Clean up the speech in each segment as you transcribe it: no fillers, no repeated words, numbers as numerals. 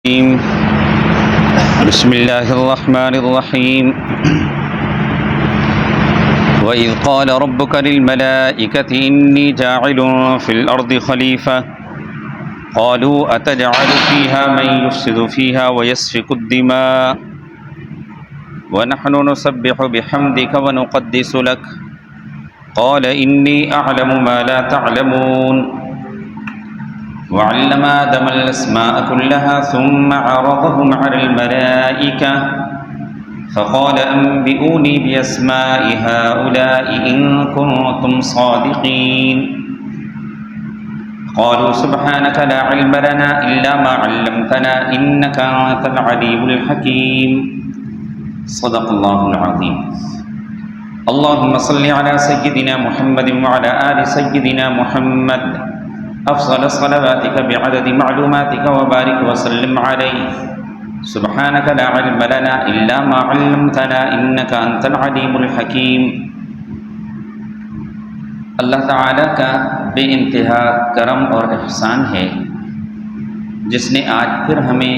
بسم الله الرحمن الرحيم وإذ قال ربك للملائكة إني جاعل في الأرض خليفة قالوا أتجعل فيها من يفسد فيها ويسفك الدماء ونحن نسبح بحمدك ونقدس لك قال إني أعلم ما لا تعلمون وعلم آدم الأسماء كلها ثم عرضهم على الملائكة فقال أنبئوني بأسماء هؤلاء إن كنتم صادقين قالوا سبحانك لا علم لنا إلا ما علمتنا إنك أنت العليم الحكيم صدق الله العظيم اللهم صل على سيدنا محمد وعلى آل سيدنا محمد أفضل صلواتك بعدد معلوماتك وبارك وسلم عليه سبحانك لا علم لنا إلا ما علمتنا إنك أنت العليم الحكيم۔ اللہ تعالیٰ کا بے انتہا کرم اور احسان ہے جس نے آج پھر ہمیں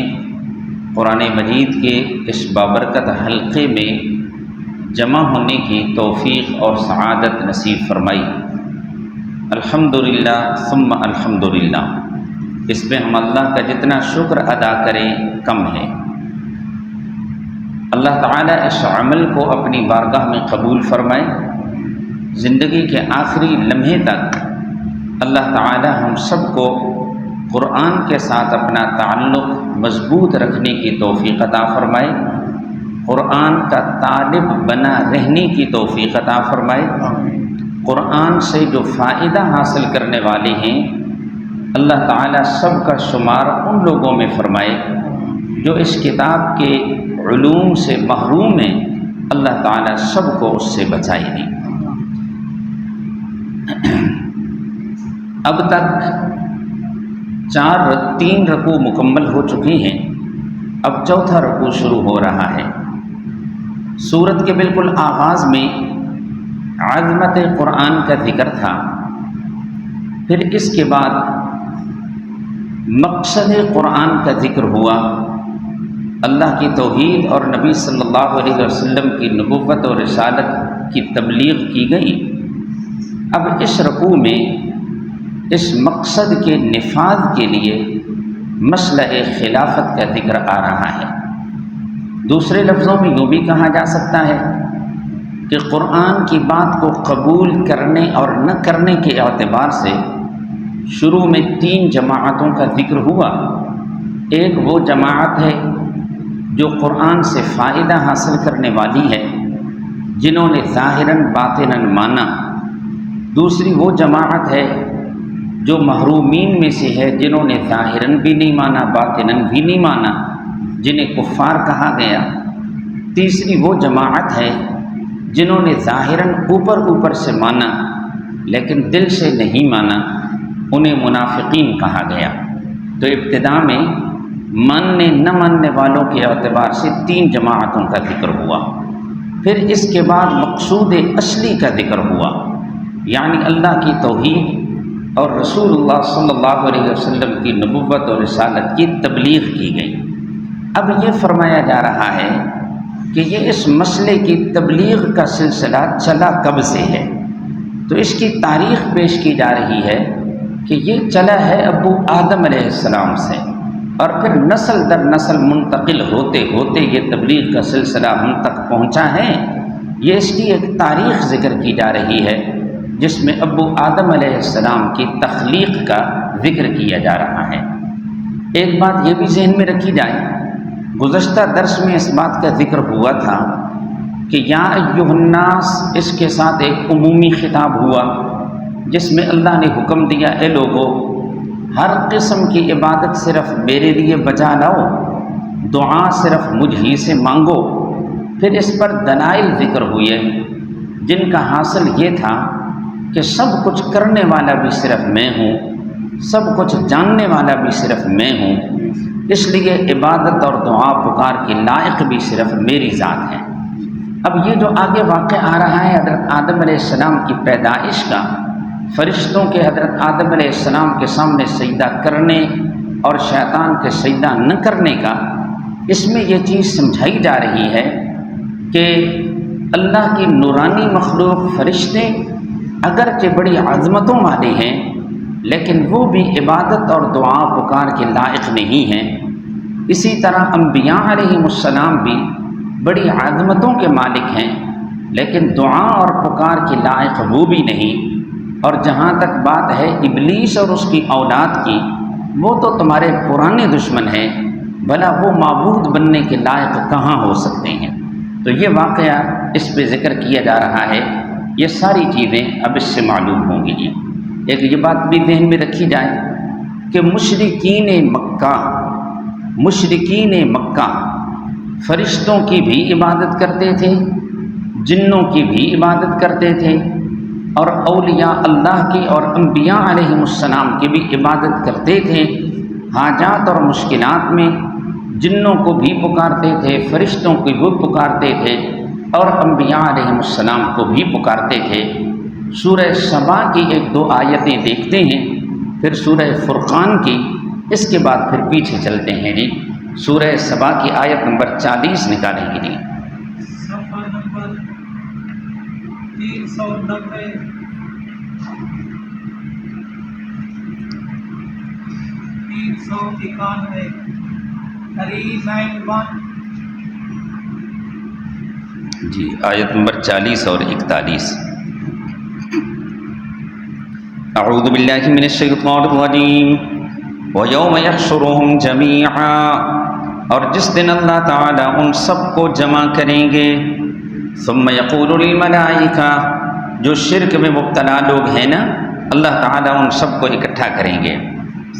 قرآن مجید کے اس بابرکت حلقے میں جمع ہونے کی توفیق اور سعادت نصیب فرمائی۔ الحمدللہ ثم الحمدللہ، اس پہ ہم اللہ کا جتنا شکر ادا کریں کم ہے۔ اللہ تعالیٰ اس عمل کو اپنی بارگاہ میں قبول فرمائے، زندگی کے آخری لمحے تک اللہ تعالیٰ ہم سب کو قرآن کے ساتھ اپنا تعلق مضبوط رکھنے کی توفیق عطا فرمائے، قرآن کا طالب بنا رہنے کی توفیق عطا فرمائے، قرآن سے جو فائدہ حاصل کرنے والے ہیں اللہ تعالیٰ سب کا شمار ان لوگوں میں فرمائے جو اس کتاب کے علوم سے محروم ہیں، اللہ تعالیٰ سب کو اس سے بچائے گی۔ اب تک 3 رکوع مکمل ہو چکے ہیں، اب چوتھا رکوع شروع ہو رہا ہے۔ سورت کے بالکل آغاز میں عظمت قرآن کا ذکر تھا، پھر اس کے بعد مقصد قرآن کا ذکر ہوا، اللہ کی توحید اور نبی صلی اللہ علیہ وسلم کی نبوت اور رسالت کی تبلیغ کی گئی۔ اب اس رکوع میں اس مقصد کے نفاذ کے لیے مسئلہ خلافت کا ذکر آ رہا ہے۔ دوسرے لفظوں میں یوں بھی کہا جا سکتا ہے کہ قرآن کی بات کو قبول کرنے اور نہ کرنے کے اعتبار سے شروع میں 3 جماعتوں کا ذکر ہوا۔ ایک وہ جماعت ہے جو قرآن سے فائدہ حاصل کرنے والی ہے، جنہوں نے ظاہراً باطناً مانا۔ دوسری وہ جماعت ہے جو محرومین میں سے ہے، جنہوں نے ظاہراً بھی نہیں مانا باطناً بھی نہیں مانا، جنہیں کفار کہا گیا۔ تیسری وہ جماعت ہے جنہوں نے ظاہراً اوپر سے مانا لیکن دل سے نہیں مانا، انہیں منافقین کہا گیا۔ تو ابتدا میں ماننے نہ ماننے والوں کے اعتبار سے 3 جماعتوں کا ذکر ہوا، پھر اس کے بعد مقصود اصلی کا ذکر ہوا، یعنی اللہ کی توحید اور رسول اللہ صلی اللہ علیہ وسلم کی نبوت اور رسالت کی تبلیغ کی گئی۔ اب یہ فرمایا جا رہا ہے کہ یہ اس مسئلے کی تبلیغ کا سلسلہ چلا کب سے ہے، تو اس کی تاریخ پیش کی جا رہی ہے کہ یہ چلا ہے ابو آدم علیہ السلام سے، اور پھر نسل در نسل منتقل ہوتے ہوتے یہ تبلیغ کا سلسلہ ہم تک پہنچا ہے۔ یہ اس کی ایک تاریخ ذکر کی جا رہی ہے جس میں ابو آدم علیہ السلام کی تخلیق کا ذکر کیا جا رہا ہے۔ ایک بات یہ بھی ذہن میں رکھی جائے، گزشتہ درس میں اس بات کا ذکر ہوا تھا کہ یا ایھا الناس، اس کے ساتھ ایک عمومی خطاب ہوا جس میں اللہ نے حکم دیا، اے لوگو ہر قسم کی عبادت صرف میرے لیے بجا لاؤ، دعا صرف مجھ ہی سے مانگو۔ پھر اس پر دلائل ذکر ہوئے جن کا حاصل یہ تھا کہ سب کچھ کرنے والا بھی صرف میں ہوں، سب کچھ جاننے والا بھی صرف میں ہوں، اس لیے عبادت اور دعا پکار کے لائق بھی صرف میری ذات ہے۔ اب یہ جو آگے واقعہ آ رہا ہے حضرت آدم علیہ السلام کی پیدائش کا، فرشتوں کے حضرت آدم علیہ السلام کے سامنے سجدہ کرنے اور شیطان کے سجدہ نہ کرنے کا، اس میں یہ چیز سمجھائی جا رہی ہے کہ اللہ کی نورانی مخلوق فرشتے اگرچہ بڑی عظمتوں والے ہیں، لیکن وہ بھی عبادت اور دعا پکار کے لائق نہیں ہیں۔ اسی طرح انبیاء علیہم السلام بھی بڑی عظمتوں کے مالک ہیں، لیکن دعا اور پکار کے لائق وہ بھی نہیں۔ اور جہاں تک بات ہے ابلیس اور اس کی اولاد کی، وہ تو تمہارے پرانے دشمن ہیں، بھلا وہ معبود بننے کے لائق کہاں ہو سکتے ہیں؟ تو یہ واقعہ اس پہ ذکر کیا جا رہا ہے۔ یہ ساری چیزیں اب اس سے معلوم ہوں گی۔ ایک یہ بات بھی ذہن میں رکھی جائے کہ مشرکین مکہ فرشتوں کی بھی عبادت کرتے تھے، جنوں کی بھی عبادت کرتے تھے، اور اولیاء اللہ کی اور انبیاء علیہم السلام کی بھی عبادت کرتے تھے۔ حاجات اور مشکلات میں جنوں کو بھی پکارتے تھے، فرشتوں کو بھی پکارتے تھے، اور انبیاء علیہم السلام کو بھی پکارتے تھے۔ سورہ سبا کی ایک دو آیتیں دیکھتے ہیں، پھر سورہ فرقان کی، اس کے بعد پھر پیچھے چلتے ہیں جی۔ سورہ سبا کی آیت نمبر 40 نکالیں گے جی۔ صفحہ نمبر 390 391 391 جی آیت نمبر 40 اور 41۔ اعوذ باللہ من الشیطان الرجیم وَيَوْمَ يَحْشُرُهُمْ جَمِيعًا، اور جس دن اللہ تعالیٰ ان سب کو جمع کریں گے۔ ثُمَّ يَقُولُ لِلْمَلَائِكَةِ، جو شرک میں مبتلا لوگ ہیں نا، اللہ تعالیٰ ان سب کو اکٹھا کریں گے۔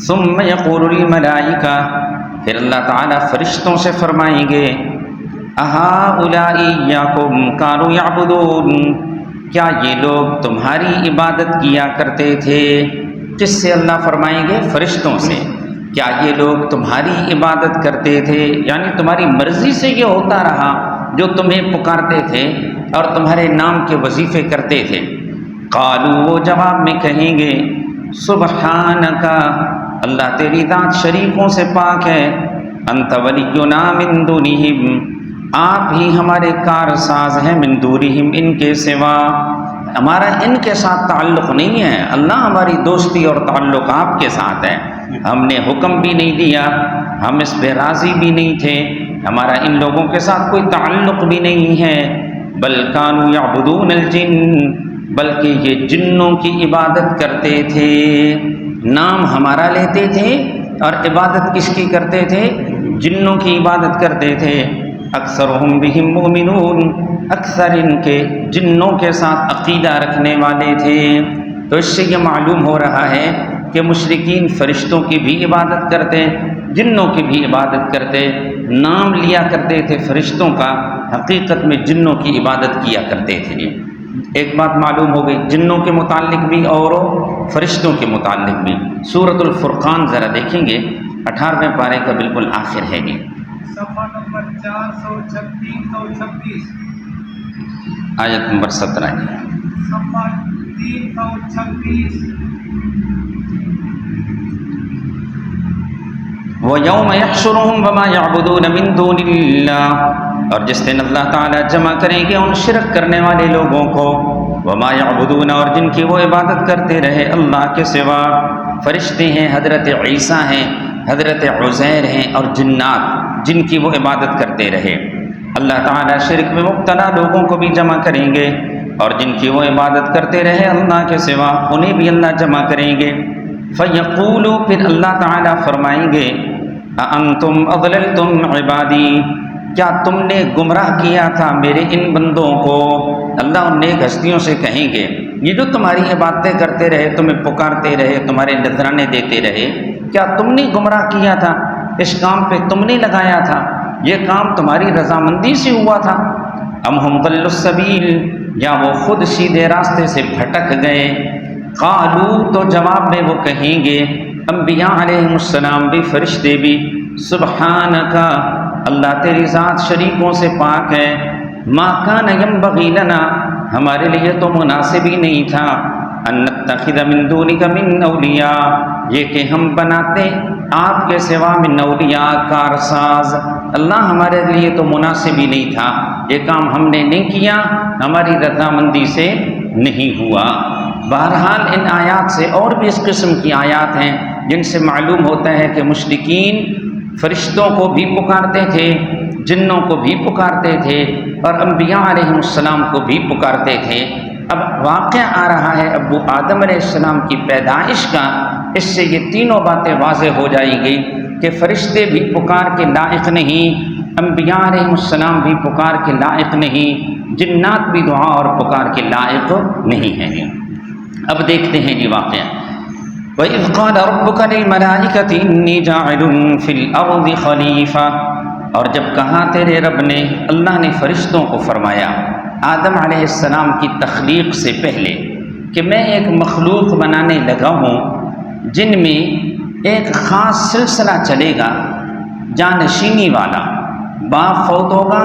ثُمَّ يَقُولُ لِلْمَلَائِكَةِ، پھر اللہ تعالیٰ فرشتوں سے فرمائیں گے، أَهَٰؤُلَاءِ إِيَّاكُمْ كَانُوا يَعْبُدُونَ، کیا یہ لوگ تمہاری عبادت کیا کرتے تھے؟ کس سے اللہ فرمائیں گے؟ فرشتوں سے۔ کیا یہ لوگ تمہاری عبادت کرتے تھے؟ یعنی تمہاری مرضی سے یہ ہوتا رہا جو تمہیں پکارتے تھے اور تمہارے نام کے وظیفے کرتے تھے۔ قالوا، وہ جواب میں کہیں گے، سبحانک، اللہ تیری ذات شریکوں سے پاک ہے، انت ولینا من دونہم، آپ ہی ہمارے کارساز ہیں، من دونہم، ان کے سوا، ہمارا ان کے ساتھ تعلق نہیں ہے، اللہ ہماری دوستی اور تعلق آپ کے ساتھ ہے، ہم نے حکم بھی نہیں دیا، ہم اس پہ راضی بھی نہیں تھے، ہمارا ان لوگوں کے ساتھ کوئی تعلق بھی نہیں ہے۔ بل کانوا یعبدون الجن، بلکہ یہ جنوں کی عبادت کرتے تھے، نام ہمارا لیتے تھے اور عبادت کس کی کرتے تھے؟ جنوں کی عبادت کرتے تھے۔ اکثرہم بہم مؤمنون، اکثر ان کے جنوں کے ساتھ عقیدہ رکھنے والے تھے۔ تو اس سے یہ معلوم ہو رہا ہے کہ مشرکین فرشتوں کی بھی عبادت کرتے، جنوں کی بھی عبادت کرتے، نام لیا کرتے تھے فرشتوں کا، حقیقت میں جنوں کی عبادت کیا کرتے تھے۔ ایک بات معلوم ہو گئی جنوں کے متعلق بھی اور فرشتوں کے متعلق بھی۔ سورۃ الفرقان ذرا دیکھیں گے، 18ویں پارے کا بالکل آخر ہے گی، صفحہ نمبر 436 آیت نمبر 17 کی۔ صفحہ 336 وَيَوْمَ يَحْشُرُهُمْ وَمَا يَعْبُدُونَ مِن دُونِ اللَّهِ، اور جس دن اللہ تعالیٰ جمع کریں گے ان شرک کرنے والے لوگوں کو، وَمَا يَعْبُدُونَ، اور جن کی وہ عبادت کرتے رہے اللہ کے سوا، فرشتے ہیں، حضرت عیسیٰ ہیں، حضرت عزیر ہیں، اور جنات جن کی وہ عبادت کرتے رہے۔ اللہ تعالیٰ شرک میں مبتلا لوگوں کو بھی جمع کریں گے، اور جن کی وہ عبادت کرتے رہے اللہ کے سوا، انہیں بھی اللہ جمع کریں گے۔ فَيَقُولُ، پھر اللہ تعالیٰ فرمائیں گے، أَأَنْتُمْ أَضْلَلْتُمْ عِبَادِي، کیا تم نے گمراہ کیا تھا میرے ان بندوں کو؟ اللہ ان نیک ہستیوں سے کہیں گے، یہ جو تمہاری عبادتیں کرتے رہے، تمہیں پکارتے رہے، تمہارے نذرانے دیتے رہے، کیا تم نے گمراہ کیا تھا؟ اس کام پہ تم نے لگایا تھا، یہ کام تمہاری رضامندی سے ہوا تھا؟ ام ہم ضلوا السبیل، یا وہ خود سیدھے راستے سے بھٹک گئے؟ قالو، تو جواب میں وہ کہیں گے، انبیاء علیہم السلام بھی، فرشتے بھی، سبحانک، اللہ تیری ذات شریکوں سے پاک ہے، ما کان ینبغی لنا، ہمارے لیے تو مناسب ہی نہیں تھا، ان نتخذ من دونک من اولیاء، یہ کہ ہم بناتے آپ کے سوا من اولیاء کارساز، اللہ ہمارے لیے تو مناسب ہی نہیں تھا، یہ کام ہم نے نہیں کیا، ہماری رضامندی سے نہیں ہوا۔ بہرحال ان آیات سے اور بھی اس قسم کی آیات ہیں جن سے معلوم ہوتا ہے کہ مشرکین فرشتوں کو بھی پکارتے تھے، جنوں کو بھی پکارتے تھے، اور انبیاء علیہ السلام کو بھی پکارتے تھے۔ اب واقعہ آ رہا ہے ابو آدم علیہ السلام کی پیدائش کا، اس سے یہ تینوں باتیں واضح ہو جائیں گی کہ فرشتے بھی پکار کے لائق نہیں، انبیاء علیہ السلام بھی پکار کے لائق نہیں، جنات بھی دعا اور پکار کے لائق نہیں ہیں۔ اب دیکھتے ہیں یہ واقعہ۔ وَإِذْ قَالَ رَبُّكَ لِلْمَلَائِكَةِ إِنِّي جَاعِلٌ فِي الْأَرْضِ خَلِيفَةً، اور جب کہا تیرے رب نے، اللہ نے فرشتوں کو فرمایا آدم علیہ السلام کی تخلیق سے پہلے کہ میں ایک مخلوق بنانے لگا ہوں جن میں ایک خاص سلسلہ چلے گا جانشینی والا۔ باپ فوت ہوگا،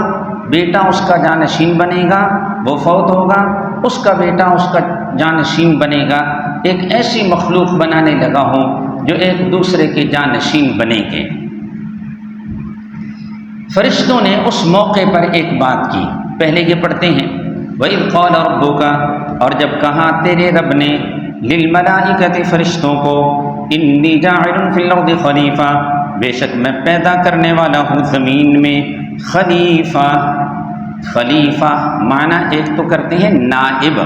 بیٹا اس کا جانشین بنے گا، وہ فوت ہوگا، اس کا بیٹا اس کا جانشین بنے گا۔ ایک ایسی مخلوق بنانے لگا ہوں جو ایک دوسرے کے جانشین بنے گے۔ فرشتوں نے اس موقع پر ایک بات کی، پہلے یہ پڑھتے ہیں وَإِذْ قَالَ رَبُّكَ، اور جب کہا تیرے رب نے، لِلْمَلَائِكَةِ فرشتوں کو، إِنِّي جَاعِلٌ فِي الْأَرْضِ خَلِيفَةً، بے شک میں پیدا کرنے والا ہوں زمین میں خلیفہ۔ خلیفہ معنی ایک تو کرتے ہیں نائب،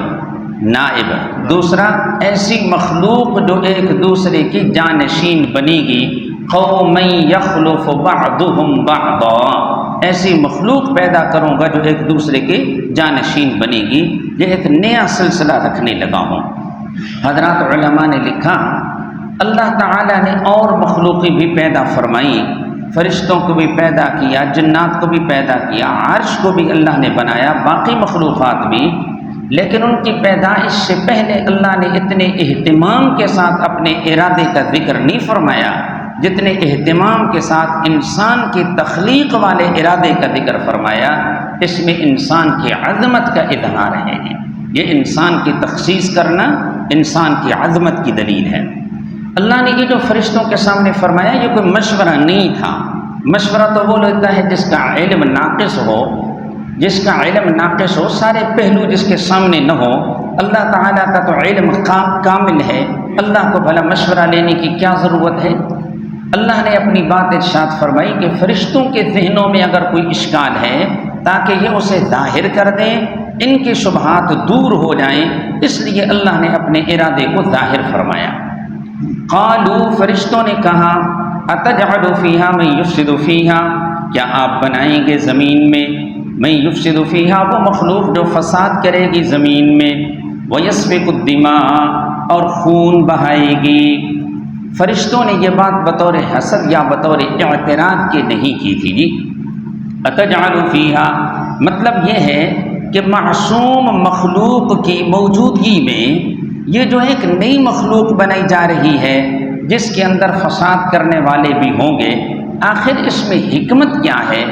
نائب، دوسرا ایسی مخلوق جو ایک دوسرے کی جانشین بنے گی، قوم یخلف بعضهم بعضا، ایسی مخلوق پیدا کروں گا جو ایک دوسرے کے جانشین بنے گی۔ یہ ایک نیا سلسلہ رکھنے لگا ہوں۔ حضرات علماء نے لکھا اللہ تعالیٰ نے اور مخلوقیں بھی پیدا فرمائی، فرشتوں کو بھی پیدا کیا، جنات کو بھی پیدا کیا، عرش کو بھی اللہ نے بنایا، باقی مخلوقات بھی، لیکن ان کی پیدائش سے پہلے اللہ نے اتنے اہتمام کے ساتھ اپنے ارادے کا ذکر نہیں فرمایا جتنے اہتمام کے ساتھ انسان کی تخلیق والے ارادے کا ذکر فرمایا۔ اس میں انسان کی عظمت کا اظہار ہے، یہ انسان کی تخصیص کرنا انسان کی عظمت کی دلیل ہے۔ اللہ نے یہ جو فرشتوں کے سامنے فرمایا یہ کوئی مشورہ نہیں تھا۔ مشورہ تو وہ لیتا ہے جس کا علم ناقص ہو، جس کا علم ناقص ہو، سارے پہلو جس کے سامنے نہ ہو۔ اللہ تعالیٰ کا تو علم کامل ہے، اللہ کو بھلا مشورہ لینے کی کیا ضرورت ہے؟ اللہ نے اپنی بات ارشاد فرمائی کہ فرشتوں کے ذہنوں میں اگر کوئی اشکال ہے تاکہ یہ اسے ظاہر کر دیں، ان کے شبہات دور ہو جائیں، اس لیے اللہ نے اپنے ارادے کو ظاہر فرمایا۔ قالوا، فرشتوں نے کہا، اتجعل فیہا من یفسد فیہا، کیا آپ بنائیں گے زمین میں من یفسد فیہا، وہ مخلوق جو فساد کرے گی زمین میں، ویسفک الدماء، اور خون بہائے گی۔ فرشتوں نے یہ بات بطور حسد یا بطور اعتراض کے نہیں کی تھی جی۔ اتجعل فیہا مطلب یہ ہے کہ معصوم مخلوق کی موجودگی میں یہ جو ایک نئی مخلوق بنائی جا رہی ہے جس کے اندر فساد کرنے والے بھی ہوں گے، آخر اس میں حکمت کیا ہے؟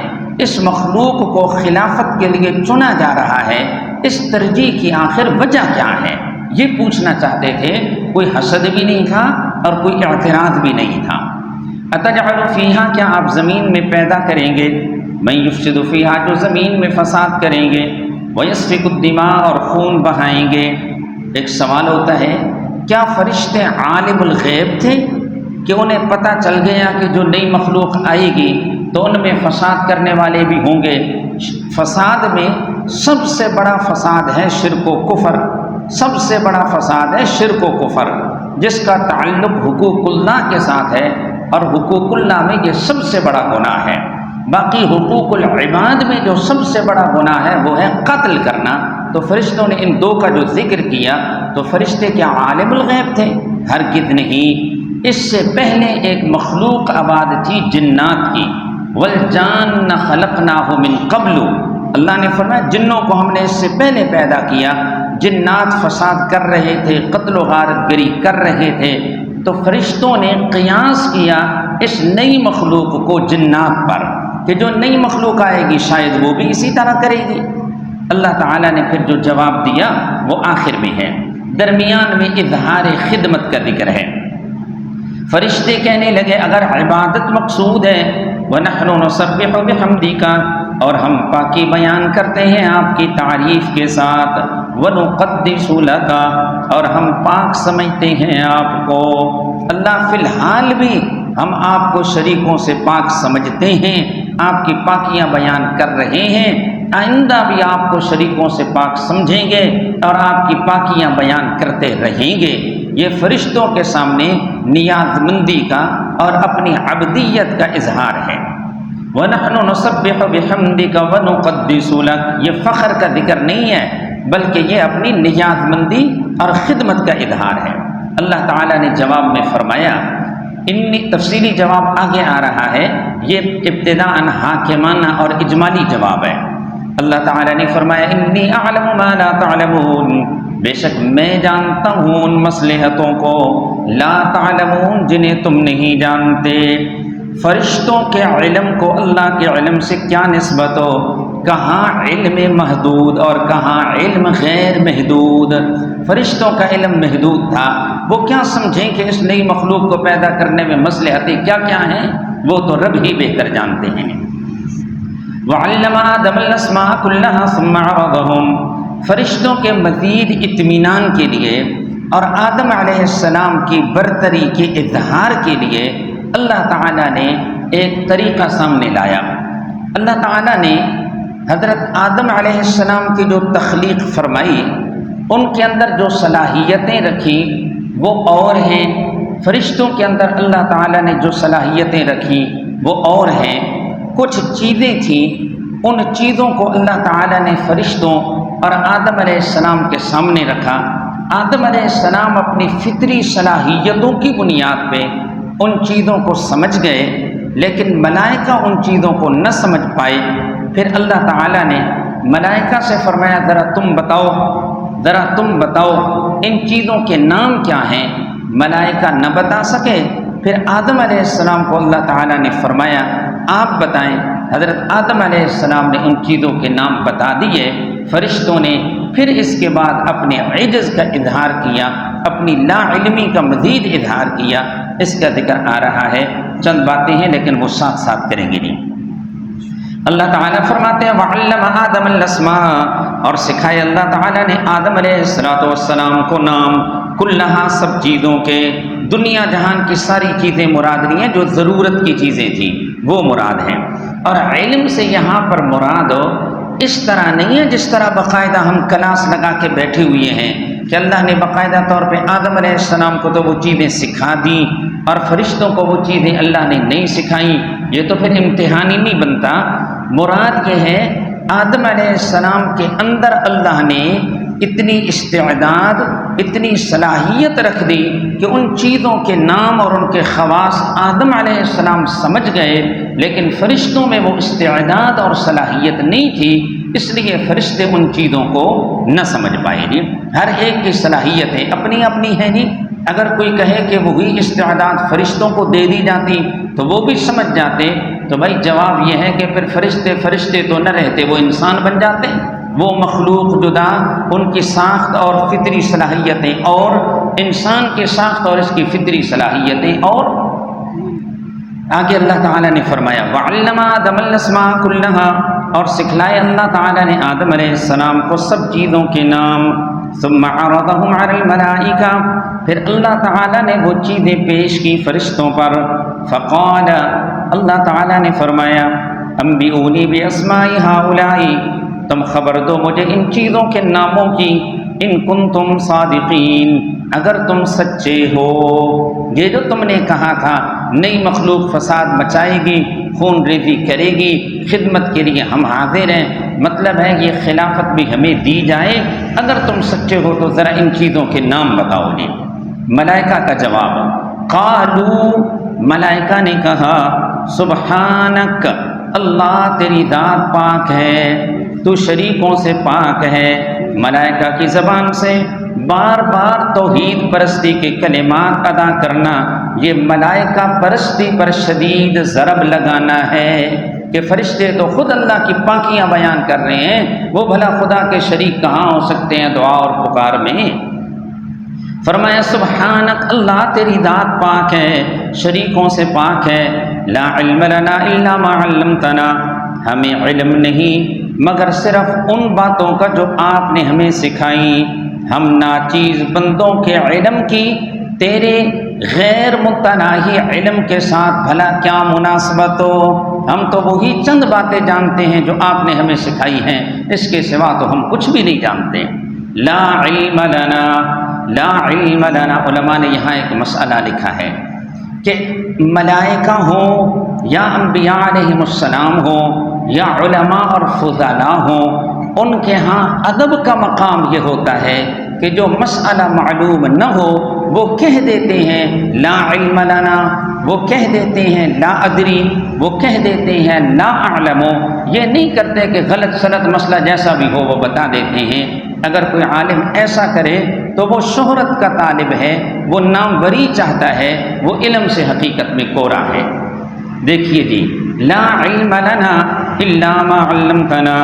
اس مخلوق کو خلافت کے لیے چنا جا رہا ہے، اس ترجیح کی آخر وجہ کیا ہے؟ یہ پوچھنا چاہتے تھے۔ کوئی حسد بھی نہیں تھا اور کوئی اعتراض بھی نہیں تھا۔ اتجعل فیہا، کیا آپ زمین میں پیدا کریں گے من یفسد فیہا، جو زمین میں فساد کریں گے، ویسفک الدماء، اور خون بہائیں گے۔ ایک سوال ہوتا ہے، کیا فرشتے عالم الغیب تھے کہ انہیں پتہ چل گیا کہ جو نئی مخلوق آئے گی تو ان میں فساد کرنے والے بھی ہوں گے؟ فساد میں سب سے بڑا فساد ہے شرک و کفر، سب سے بڑا فساد ہے شرک و کفر، جس کا تعلق حقوق اللہ کے ساتھ ہے، اور حقوق اللہ میں یہ سب سے بڑا گناہ ہے۔ باقی حقوق العباد میں جو سب سے بڑا گناہ ہے وہ ہے قتل کرنا۔ تو فرشتوں نے ان دو کا جو ذکر کیا تو فرشتے کیا عالم الغیب تھے؟ ہرگز نہیں۔ اس سے پہلے ایک مخلوق آباد تھی جنات کی، والجان خلقناہ من قبل، اللہ نے فرمایا جنوں کو ہم نے اس سے پہلے پیدا کیا۔ جنات فساد کر رہے تھے، قتل و غارت گری کر رہے تھے، تو فرشتوں نے قیاس کیا اس نئی مخلوق کو جنات پر کہ جو نئی مخلوق آئے گی شاید وہ بھی اسی طرح کرے گی۔ اللہ تعالیٰ نے پھر جو جواب دیا وہ آخر میں ہے، درمیان میں اظہار خدمت کا ذکر ہے۔ فرشتے کہنے لگے اگر عبادت مقصود ہے وَنَحْنُ نُسَبِّحُ بِحَمْدِكَ، اور ہم پاکی بیان کرتے ہیں آپ کی تعریف کے ساتھ، وَنُقَدِّسُ لَكَ، اور ہم پاک سمجھتے ہیں آپ کو، اللہ فی الحال بھی ہم آپ کو شریکوں سے پاک سمجھتے ہیں، آپ کی پاکیاں بیان کر رہے ہیں، آئندہ بھی آپ کو شریکوں سے پاک سمجھیں گے اور آپ کی پاکیاں بیان کرتے رہیں گے۔ یہ فرشتوں کے سامنے نیاز مندی کا اور اپنی عبدیت کا اظہار ہے۔ وَنَحْنُ نُسَبِّحُ بِحَمْدِكَ وَنُقَدِّسُ لَكَ، یہ فخر کا ذکر نہیں ہے بلکہ یہ اپنی نیاز مندی اور خدمت کا اظہار ہے۔ اللہ تعالیٰ نے جواب میں فرمایا، تفصیلی جواب آگے آ رہا ہے، یہ ابتداءً حاکمانہ اور اجمالی جواب ہے۔ اللہ تعالیٰ نے فرمایا انی اعلم ما لا تعلمون، بے شک میں جانتا ہوں ان مصلحتوں کو لا تعلمون جنہیں تم نہیں جانتے۔ فرشتوں کے علم کو اللہ کے علم سے کیا نسبت ہو؟ کہاں علم محدود اور کہاں علم غیر محدود۔ فرشتوں کا علم محدود تھا، وہ کیا سمجھیں کہ اس نئی مخلوق کو پیدا کرنے میں مصلحتیں کیا کیا ہیں، وہ تو رب ہی بہتر جانتے ہیں۔ وَعَلَّمَ آدَمَ الْأَسْمَاءَ كُلَّهَا ثُمَّ عَرَضَهُمْ، فرشتوں کے مزید اطمینان کے لیے اور آدم علیہ السلام کی برتری کے اظہار کے لیے اللہ تعالیٰ نے ایک طریقہ سامنے لایا۔ اللہ تعالیٰ نے حضرت آدم علیہ السلام کی جو تخلیق فرمائی، ان کے اندر جو صلاحیتیں رکھی وہ اور ہیں، فرشتوں کے اندر اللہ تعالیٰ نے جو صلاحیتیں رکھی وہ اور ہیں۔ کچھ چیزیں تھیں، ان چیزوں کو اللہ تعالیٰ نے فرشتوں اور آدم علیہ السلام کے سامنے رکھا۔ آدم علیہ السلام اپنی فطری صلاحیتوں کی بنیاد پہ ان چیزوں کو سمجھ گئے، لیکن ملائکہ ان چیزوں کو نہ سمجھ پائے۔ پھر اللہ تعالیٰ نے ملائکہ سے فرمایا ذرا تم بتاؤ ان چیزوں کے نام کیا ہیں۔ ملائکہ نہ بتا سکے، پھر آدم علیہ السلام کو اللہ تعالیٰ نے فرمایا آپ بتائیں۔ حضرت آدم علیہ السلام نے ان چیزوں کے نام بتا دیے۔ فرشتوں نے پھر اس کے بعد اپنے عجز کا اظہار کیا، اپنی لا علمی کا مزید اظہار کیا۔ اس کا ذکر آ رہا ہے، چند باتیں ہیں لیکن وہ ساتھ ساتھ کریں گے نہیں۔ اللہ تعالیٰ فرماتے ہیں وَعَلَّمَ آدَمَ الْأَسْمَاءَ، اور سکھائے اللہ تعالیٰ نے آدم علیہ السلام کو نام، کلہا سب چیزوں کے، دنیا جہان کی ساری چیزیں مراد نہیں ہیں، جو ضرورت کی چیزیں تھیں وہ مراد ہیں۔ اور علم سے یہاں پر مراد اس طرح نہیں ہے جس طرح باقاعدہ ہم کلاس لگا کے بیٹھے ہوئے ہیں کہ اللہ نے باقاعدہ طور پہ آدم علیہ السلام کو تو وہ چیزیں سکھا دیں اور فرشتوں کو وہ چیزیں اللہ نے نہیں سکھائیں، یہ تو پھر امتحان ہی نہیں بنتا۔ مراد یہ ہے آدم علیہ السلام کے اندر اللہ نے اتنی استعداد، اتنی صلاحیت رکھ دی کہ ان چیزوں کے نام اور ان کے خواص آدم علیہ السلام سمجھ گئے، لیکن فرشتوں میں وہ استعداد اور صلاحیت نہیں تھی، اس لیے فرشتے ان چیزوں کو نہ سمجھ پائے گی۔ ہر ایک کی صلاحیتیں اپنی اپنی ہیں جی۔ اگر کوئی کہے کہ وہی استعداد فرشتوں کو دے دی جاتی تو وہ بھی سمجھ جاتے، تو بھائی جواب یہ ہے کہ پھر فرشتے تو نہ رہتے، وہ انسان بن جاتے، وہ مخلوق جدا، ان کی ساخت اور فطری صلاحیتیں اور انسان کی ساخت اور اس کی فطری صلاحیتیں اور۔ آگے اللہ تعالیٰ نے فرمایا وَعَلَّمَ آدَمَ الْأَسْمَاءَ كُلَّهَا، اور سکھلائے اللہ تعالیٰ نے آدم علیہ السلام کو سب چیزوں کے نام۔ ثُمَّ عَرَضَهُمْ عَلَى الْمَلَائِكَةِ، پھر اللہ تعالیٰ نے وہ چیزیں پیش کی فرشتوں پر۔ فَقَالَ، اللہ تعالیٰ نے فرمایا أَنبِئُونِي بِأَسْمَاءِ هَؤُلَاءِ، تم خبر دو مجھے ان چیزوں کے ناموں کی، ان کنتم صادقین، اگر تم سچے ہو۔ یہ جو تم نے کہا تھا نئی مخلوق فساد مچائے گی، خون ریزی کرے گی، خدمت کے لیے ہم حاضر ہیں، مطلب ہے یہ خلافت بھی ہمیں دی جائے، اگر تم سچے ہو تو ذرا ان چیزوں کے نام بتاؤ گے۔ ملائکہ کا جواب، قالوا، ملائکہ نے کہا سبحانک، اللہ تیری ذات پاک ہے، تو شریکوں سے پاک ہے۔ ملائکہ کی زبان سے بار بار توحید پرستی کے کلمات ادا کرنا، یہ ملائکہ پرستی پر شدید ضرب لگانا ہے کہ فرشتے تو خود اللہ کی پاکیاں بیان کر رہے ہیں، وہ بھلا خدا کے شریک کہاں ہو سکتے ہیں دعا اور پکار میں۔ فرمایا سبحانک، اللہ تیری ذات پاک ہے، شریکوں سے پاک ہے، لا علم لنا الا ما علمتنا، ہمیں علم نہیں مگر صرف ان باتوں کا جو آپ نے ہمیں سکھائی، ہم ناچیز بندوں کے علم کی تیرے غیر متناہی علم کے ساتھ بھلا کیا مناسبت ہو، ہم تو وہی چند باتیں جانتے ہیں جو آپ نے ہمیں سکھائی ہیں، اس کے سوا تو ہم کچھ بھی نہیں جانتے۔ لا علم لنا، لا علم لنا، علماء نے یہاں ایک مسئلہ لکھا ہے کہ ملائکہ ہوں یا انبیاء علیہم السلام ہوں یا علماء اور فضلاء ہوں، ان کے ہاں ادب کا مقام یہ ہوتا ہے کہ جو مسئلہ معلوم نہ ہو وہ کہہ دیتے ہیں لا علم لنا، وہ کہہ دیتے ہیں لا ادری، وہ کہہ دیتے ہیں لا اعلم، یہ نہیں کرتے کہ غلط سلط مسئلہ جیسا بھی ہو وہ بتا دیتے ہیں۔ اگر کوئی عالم ایسا کرے تو وہ شہرت کا طالب ہے، وہ ناموری چاہتا ہے، وہ علم سے حقیقت میں کورا ہے۔ دیکھیے جی، لا علم لنا الا ما علمتنا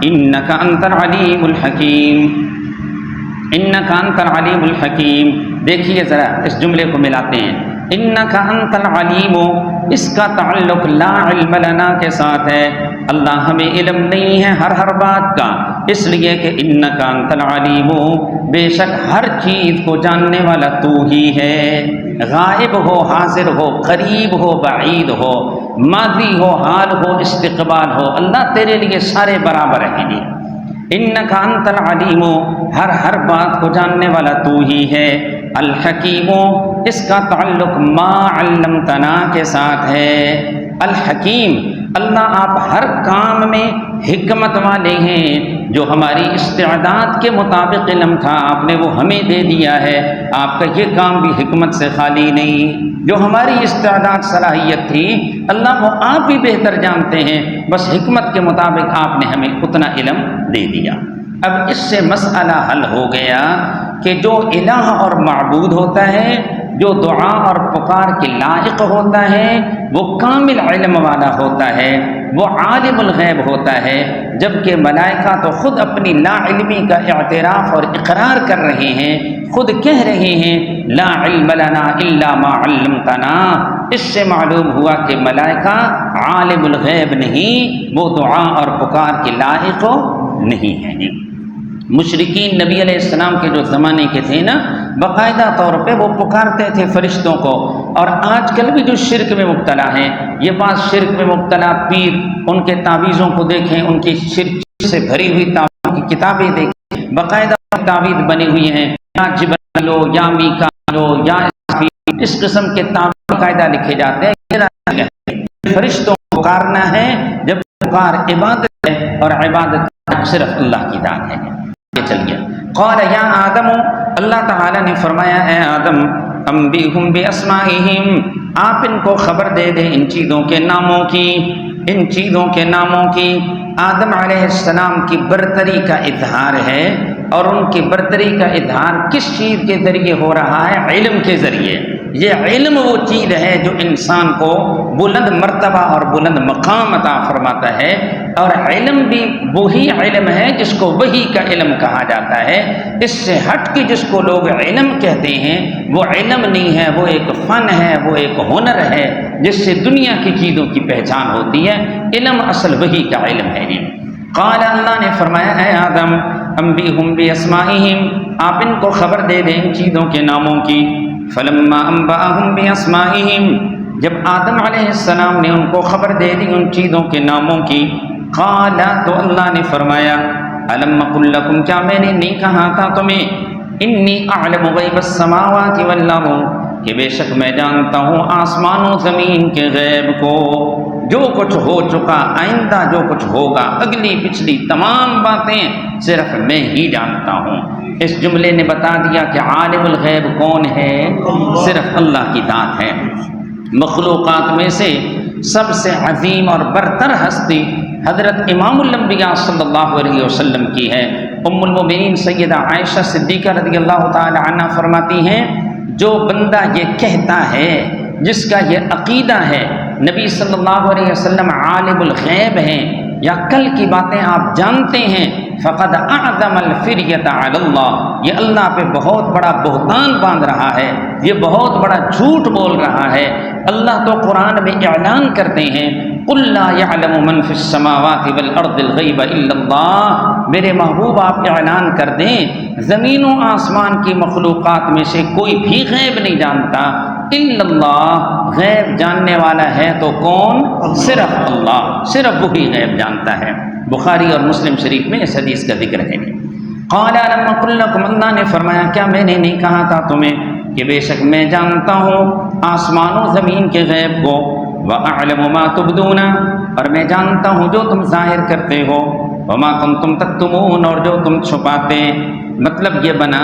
انک انت العلیم الحکیم، انک انت العلیم الحکیم۔ دیکھیے ذرا اس جملے کو ملاتے ہیں، انک انت العلیم، اس کا تعلق لا علم لنا کے ساتھ ہے، اللہ ہمیں علم نہیں ہے ہر بات کا، اس لیے کہ انک انت العلیم، بے شک ہر چیز کو جاننے والا تو ہی ہے، غائب ہو حاضر ہو قریب ہو بعید ہو ماضی ہو حال ہو استقبال ہو، اللہ تیرے لیے سارے برابر ہیں جی۔ انک انت العلیم، ہر بات کو جاننے والا تو ہی ہے، الحکیم، اس کا تعلق ما علمتنا کے ساتھ ہے، الحکیم، اللہ آپ ہر کام میں حکمت والے ہیں، جو ہماری استعداد کے مطابق علم تھا آپ نے وہ ہمیں دے دیا ہے، آپ کا یہ کام بھی حکمت سے خالی نہیں، جو ہماری استعداد صلاحیت تھی اللہ وہ آپ بھی بہتر جانتے ہیں، بس حکمت کے مطابق آپ نے ہمیں اتنا علم دے دیا۔ اب اس سے مسئلہ حل ہو گیا کہ جو الہ اور معبود ہوتا ہے، جو دعا اور پکار کے لائق ہوتا ہے، وہ کامل علم والا ہوتا ہے، وہ عالم الغیب ہوتا ہے، جبکہ ملائکہ تو خود اپنی لا علمی کا اعتراف اور اقرار کر رہے ہیں، خود کہہ رہے ہیں لا علم لنا الا ما علمتنا۔ اس سے معلوم ہوا کہ ملائکہ عالم الغیب نہیں، وہ دعا اور پکار کے لائق نہیں ہیں۔ مشرکین نبی علیہ السلام کے جو زمانے کے تھے نا، باقاعدہ طور پہ وہ پکارتے تھے فرشتوں کو، اور آج کل بھی جو شرک میں مبتلا ہیں، یہ بات شرک میں مبتلا پیر، ان کے تعویذوں کو دیکھیں، ان کی شرک سے بھری ہوئی تعویذ کی کتابیں دیکھیں، باقاعدہ تعویذ بنی ہوئی ہیں، یا جبرائیل ہو یا میکائیل ہو یا اسرافیل، اس قسم کے تعویذ باقاعدہ لکھے جاتے ہیں۔ فرشتوں کو پکارنا ہے جب پکار عبادت ہے، اور عبادت صرف اللہ کی ذات ہے۔ چلیے، قال یا آدم، اللہ تعالیٰ نے فرمایا اے آدم، انبئہم باسمائہم، آپ ان کو خبر دے دیں ان چیزوں کے ناموں کی، ان چیزوں کے ناموں کی۔ آدم علیہ السلام کی برتری کا اظہار ہے، اور ان کی برتری کا اظہار کس چیز کے ذریعے ہو رہا ہے؟ علم کے ذریعے۔ یہ علم وہ چیز ہے جو انسان کو بلند مرتبہ اور بلند مقام عطا فرماتا ہے، اور علم بھی وہی علم ہے جس کو وحی کا علم کہا جاتا ہے۔ اس سے ہٹ کے جس کو لوگ علم کہتے ہیں وہ علم نہیں ہے، وہ ایک فن ہے، وہ ایک ہنر ہے جس سے دنیا کی چیزوں کی پہچان ہوتی ہے۔ علم اصل وحی کا علم ہے۔ قال، اللہ نے فرمایا اے آدم، انبئہم باسمائہم، آپ ان کو خبر دے دیں ان چیزوں کے ناموں کی۔ فلما انبأہم باسمائہم، جب آدم علیہ السلام نے ان کو خبر دے دی ان چیزوں کے ناموں کی، قال، تو اللہ نے فرمایا الم اقل لکم، کیا میں نے نہیں کہا تھا تمہیں، انی اعلم غیب السماوات والارض، کہ بے شک میں جانتا ہوں آسمان و زمین کے غیب کو، جو کچھ ہو چکا، آئندہ جو کچھ ہوگا، اگلی پچھلی تمام باتیں صرف میں ہی جانتا ہوں۔ اس جملے نے بتا دیا کہ عالم الغیب کون ہے؟ صرف اللہ کی ذات ہے۔ مخلوقات میں سے سب سے عظیم اور برتر ہستی حضرت امام الانبیاء صلی اللہ علیہ وسلم کی ہے۔ ام المؤمنین سیدہ عائشہ صدیقہ رضی اللہ تعالی عنہ فرماتی ہیں، جو بندہ یہ کہتا ہے، جس کا یہ عقیدہ ہے نبی صلی اللہ علیہ وسلم عالم الغیب ہیں، یا کل کی باتیں آپ جانتے ہیں، فقد اعظم الفریۃ علی اللہ، یہ اللہ پہ بہت بڑا بہتان باندھ رہا ہے، یہ بہت بڑا جھوٹ بول رہا ہے۔ اللہ تو قرآن میں اعلان کرتے ہیں قل لا يعلم من في السماوات والارض الغیب الا اللہ، میرے محبوب آپ اعلان کر دیں زمین و آسمان کی مخلوقات میں سے کوئی بھی غیب نہیں جانتا الا اللہ، غیب جاننے والا ہے تو کون؟ صرف اللہ، صرف وہی غیب جانتا ہے۔ بخاری اور مسلم شریف میں اس حدیث کا ذکر ہے۔ قال لم اقل لكم، اللہ نے فرمایا کیا میں نے نہیں کہا تھا تمہیں کہ بے شک میں جانتا ہوں آسمان و زمین کے غیب کو، وَأَعْلَمُ مَا تُبْدُونَ، اور میں جانتا ہوں جو تم ظاہر کرتے ہو، وَمَا كُنْتُمْ تَكْتُمُونَ، اور جو تم چھپاتے۔ مطلب یہ بنا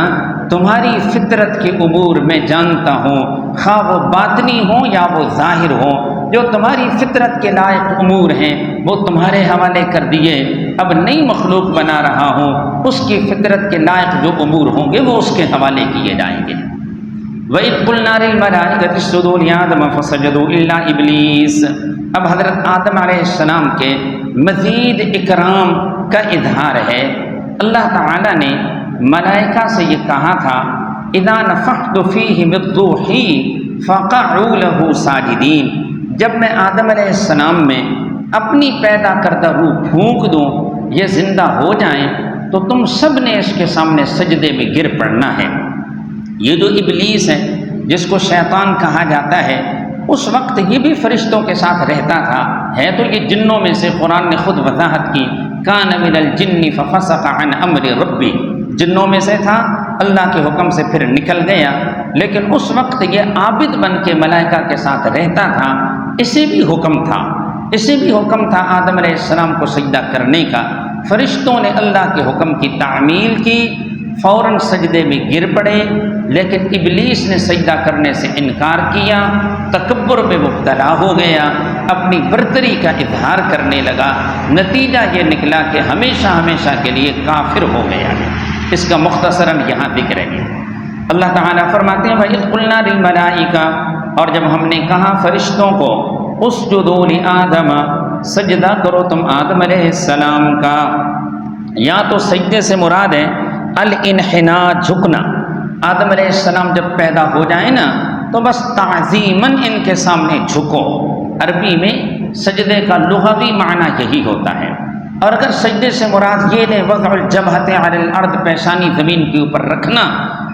تمہاری فطرت کے امور میں جانتا ہوں، خواہ وہ باطنی ہوں یا وہ ظاہر ہوں، جو تمہاری فطرت کے لائق امور ہیں وہ تمہارے حوالے کر دیے، اب نئی مخلوق بنا رہا ہوں، اس کی فطرت کے لائق جو امور ہوں گے وہ اس کے حوالے کیے جائیں گے۔ وَإِذْ قُلْنَا لِلْمَلَائِكَةِ اسْجُدُوا لِآدَمَ فَسَجَدُوا إِلَّا إِبْلِيسَ، اب حضرت آدم علیہ السلام کے مزید اکرام کا اظہار ہے۔ اللہ تعالیٰ نے ملائکہ سے یہ کہا تھا اِذَا نَفَخْتُ فِيهِ مِن رُّوحِي فَقَعُوا لَهُ سَاجِدِينَ، جب میں آدم علیہ السلام میں اپنی پیدا کردہ روح پھونک دوں، یہ زندہ ہو جائیں، تو تم سب نے اس کے سامنے سجدے میں گر پڑنا ہے۔ یہ جو ابلیس ہے جس کو شیطان کہا جاتا ہے، اس وقت یہ بھی فرشتوں کے ساتھ رہتا تھا، ہے تو یہ جنوں میں سے، قرآن نے خود وضاحت کی کان من الجن ففسق عن امر ربی، جنوں میں سے تھا، اللہ کے حکم سے پھر نکل گیا، لیکن اس وقت یہ عابد بن کے ملائکہ کے ساتھ رہتا تھا۔ اسے بھی حکم تھا آدم علیہ السلام کو سجدہ کرنے کا۔ فرشتوں نے اللہ کے حکم کی تعمیل کی، فوراً سجدے میں گر پڑے، لیکن ابلیس نے سجدہ کرنے سے انکار کیا، تکبر میں مبتلا ہو گیا، اپنی برتری کا اظہار کرنے لگا، نتیجہ یہ نکلا کہ ہمیشہ ہمیشہ کے لیے کافر ہو گیا۔ اس کا مختصراً یہاں ذکر ہے۔ اللہ تعالیٰ فرماتے ہیں وَإِذْ قُلْنَا لِلْمَلَائِكَةِ، اور جب ہم نے کہا فرشتوں کو اسجدوا لآدم، سجدہ کرو تم آدم علیہ السلام کا، یا تو سجدے سے مراد ہے الانحناء، جھکنا۔ آدم علیہ السلام جب پیدا ہو جائیں نا تو بس تعظیماً ان کے سامنے جھکو۔ عربی میں سجدے کا لغوی معنی یہی ہوتا ہے، اور اگر سجدے سے مراد یہ لے وضع الجبہۃ علی الارض، پیشانی زمین کے اوپر رکھنا،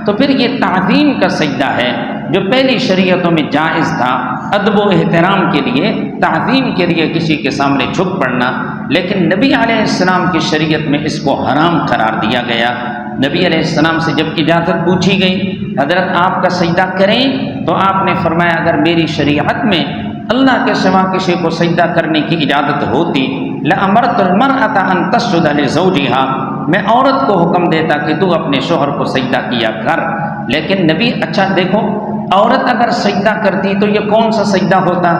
تو پھر یہ تعظیم کا سجدہ ہے جو پہلی شریعتوں میں جائز تھا، ادب و احترام کے لیے، تعظیم کے لیے کسی کے سامنے جھک پڑنا، لیکن نبی علیہ السلام کی شریعت میں اس کو حرام قرار دیا گیا۔ نبی علیہ السلام سے جب اجازت پوچھی گئی حضرت آپ کا سجدہ کریں، تو آپ نے فرمایا اگر میری شریعت میں اللہ کے سوا کسی کو سجدہ کرنے کی اجازت ہوتی لَأَمَرْتُ الْمَرْأَةَ أَن تَسْجُدَ لِزَوْجِهَا، میں عورت کو حکم دیتا کہ تو اپنے شوہر کو سجدہ کیا کر، لیکن نبی، اچھا دیکھو، عورت اگر سجدہ کرتی تو یہ کون سا سجدہ ہوتا؟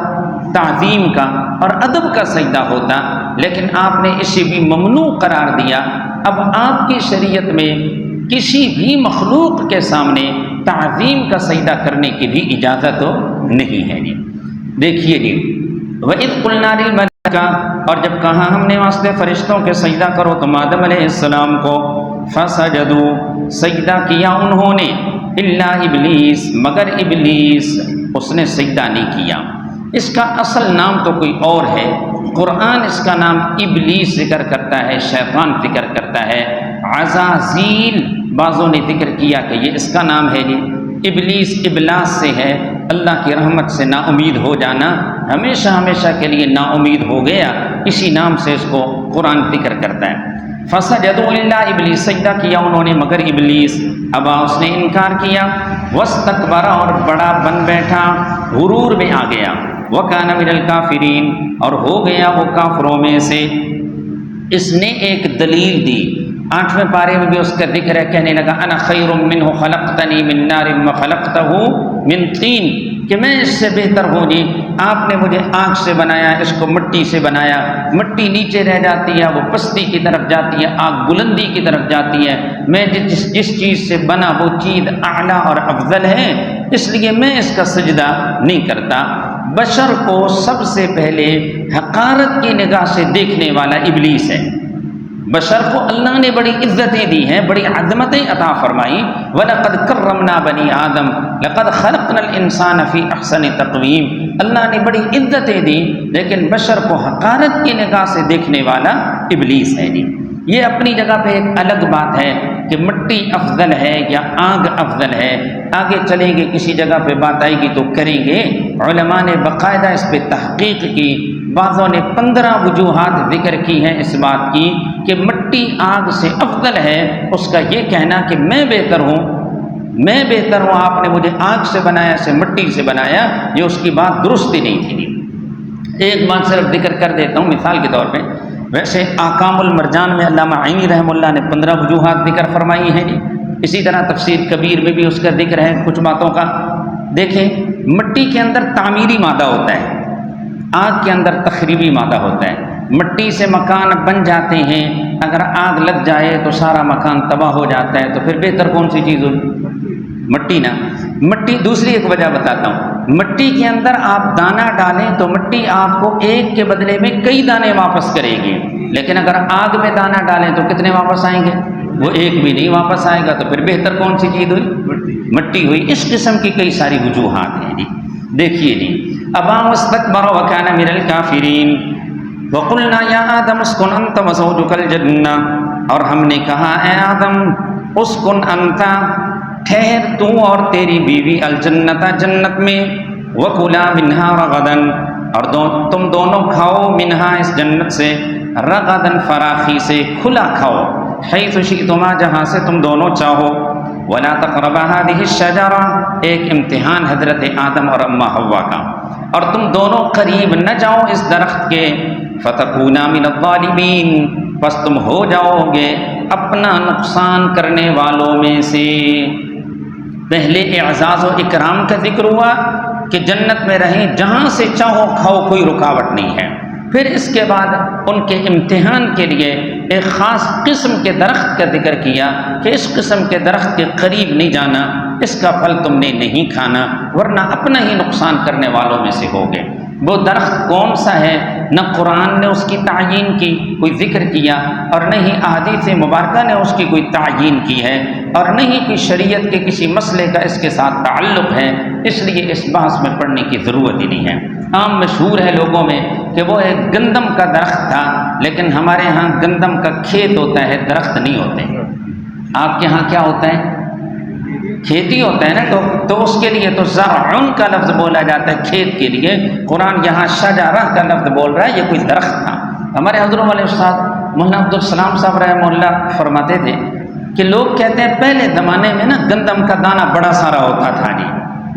تعظیم کا اور ادب کا سجدہ ہوتا، لیکن آپ نے اسے بھی ممنوع قرار دیا۔ اب آپ کی شریعت میں کسی بھی مخلوق کے سامنے تعظیم کا سجدہ کرنے کی بھی اجازت نہیں ہے۔ دیکھیے جی، وَإِذْ قُلْنَا لِلْمَلَائِكَةِ، اور جب کہا ہم نے واسطے فرشتوں کے سجدہ کرو تم آدم علیہ السلام کو، فَسَجَدُوا، سجدہ کیا انہوں نے، إِلَّا إِبْلِيسَ، مگر ابلیس، اس نے سجدہ نہیں کیا۔ اس کا اصل نام تو کوئی اور ہے، قرآن اس کا نام ابلیس ذکر کرتا ہے، شیطان ذکر کرتا ہے، عزازیل بعضوں نے ذکر کیا کہ یہ اس کا نام ہے۔ جی ابلیس ابلاس سے ہے، اللہ کی رحمت سے نا امید ہو جانا، ہمیشہ ہمیشہ کے لیے نا امید ہو گیا، اسی نام سے اس کو قرآن ذکر کرتا ہے۔ فسجدوا الا ابلیس، سجدہ کیا انہوں نے مگر ابلیس، ابا، اس نے انکار کیا، واستکبر، اور بڑا بن بیٹھا، غرور میں آ گیا، وکان من الکافرین، اور ہو گیا وہ کافروں میں سے۔ اس نے ایک دلیل دی، 8ویں پارے میں بھی اس کا ذکر ہے، کہنے لگا انا خیر منہ خلقتنی من نار وخلقتہ من طین، کہ میں اس سے بہتر ہوں جی، آپ نے مجھے آگ سے بنایا، اس کو مٹی سے بنایا، مٹی نیچے رہ جاتی ہے، وہ پستی کی طرف جاتی ہے، آگ بلندی کی طرف جاتی ہے، میں جس چیز سے بنا وہ چیز اعلیٰ اور افضل ہے، اس لیے میں اس کا سجدہ نہیں کرتا۔ بشر کو سب سے پہلے حقارت کی نگاہ سے دیکھنے والا ابلیس ہے۔ بشر کو اللہ نے بڑی عزتیں دی ہیں، بڑی عظمتیں عطا فرمائی۔ وَلَقَدْ كَرَّمْنَا بَنِي آدم لَقَدْ خَلَقْنَا الْإِنسَانَ فِي أَحْسَنِ تَقْوِيمٍ، اللہ نے بڑی عزتیں دی، لیکن بشر کو حقارت کی نگاہ سے دیکھنے والا ابلیس ہے۔ یہ اپنی جگہ پہ ایک الگ بات ہے کہ مٹی افضل ہے یا آگ افضل ہے، آگے چلیں گے کسی جگہ پہ بات آئے گی تو کریں گے۔ علماء نے باقاعدہ اس پہ تحقیق کی، بعضوں نے 15 وجوہات ذکر کی ہیں اس بات کی کہ مٹی آگ سے افضل ہے۔ اس کا یہ کہنا کہ میں بہتر ہوں، آپ نے مجھے آگ سے بنایا سے مٹی سے بنایا، یہ اس کی بات درست ہی نہیں تھی۔ ایک بات صرف ذکر کر دیتا ہوں مثال کے طور پہ، ویسے احکام المرجان میں علامہ عینی رحمہ اللہ نے 15 وجوہات ذکر فرمائی ہیں جی، اسی طرح تفسیر کبیر میں بھی اس کا ذکر ہے کچھ باتوں کا۔ دیکھیں، مٹی کے اندر تعمیری مادہ ہوتا ہے، آگ کے اندر تخریبی مادہ ہوتا ہے۔ مٹی سے مکان بن جاتے ہیں، اگر آگ لگ جائے تو سارا مکان تباہ ہو جاتا ہے، تو پھر بہتر کون سی چیز ہوئی؟ مٹی نا۔ مٹی، دوسری ایک وجہ بتاتا ہوں، مٹی کے اندر آپ دانہ ڈالیں تو مٹی آپ کو ایک کے بدلے میں کئی دانے واپس کرے گی، لیکن اگر آگ میں دانہ ڈالیں تو کتنے واپس آئیں گے؟ وہ ایک بھی نہیں واپس آئے گا، تو پھر بہتر کون سی چیز ہوئی؟ مٹی ہوئی۔ اس قسم کی کئی ساری وجوہات ہیں جی۔ دیکھیے جی، ابا واستکبر وکان من الکافرین وقلنا یا آدم اسکن انت وزوجک الجنہ، اور ہم نے کہا اے آدم اسکن انت، ٹھہر تو اور تیری بیوی الجنت، جنت میں، وکلا منہا رغدن، اور تم دونوں کھاؤ منہا اس جنت سے، رغدن فراخی سے، کھلا کھاؤ، حیث شئتما جہاں سے تم دونوں چاہو، ولا تقربا هذه الشجرہ، ایک امتحان حضرت آدم اور اما حوا کا، اور تم دونوں قریب نہ جاؤ اس درخت کے، فتکونا من الظالمین، پس تم ہو جاؤ گے اپنا نقصان کرنے والوں میں سے۔ پہلے اعزاز و اکرام کا ذکر ہوا کہ جنت میں رہیں، جہاں سے چاہو کھاؤ، کوئی رکاوٹ نہیں ہے۔ پھر اس کے بعد ان کے امتحان کے لیے ایک خاص قسم کے درخت کا ذکر کیا کہ اس قسم کے درخت کے قریب نہیں جانا، اس کا پھل تم نے نہیں کھانا، ورنہ اپنا ہی نقصان کرنے والوں میں سے ہوگے۔ وہ درخت کون سا ہے؟ نہ قرآن نے اس کی تعیین کی، کوئی ذکر کیا، اور نہ ہی احادیث مبارکہ نے اس کی کوئی تعیین کی ہے، اور نہ ہی کوئی شریعت کے کسی مسئلے کا اس کے ساتھ تعلق ہے، اس لیے اس بحث میں پڑھنے کی ضرورت ہی نہیں ہے۔ عام مشہور ہے لوگوں میں کہ وہ ایک گندم کا درخت تھا، لیکن ہمارے ہاں گندم کا کھیت ہوتا ہے، درخت نہیں ہوتے۔ آپ کے ہاں کیا ہوتا ہے؟ کھیتی ہوتا ہے نا، تو اس کے لیے تو زرعن کا لفظ بولا جاتا ہے کھیت کے لیے، قرآن یہاں شجرہ کا لفظ بول رہا ہے، یہ کوئی درخت تھا۔ ہمارے حضرت والے استاد مولانا عبدالسلام صاحب رحمہ اللہ فرماتے تھے کہ لوگ کہتے ہیں پہلے زمانے میں نا گندم کا دانہ بڑا سارا ہوتا تھا جی،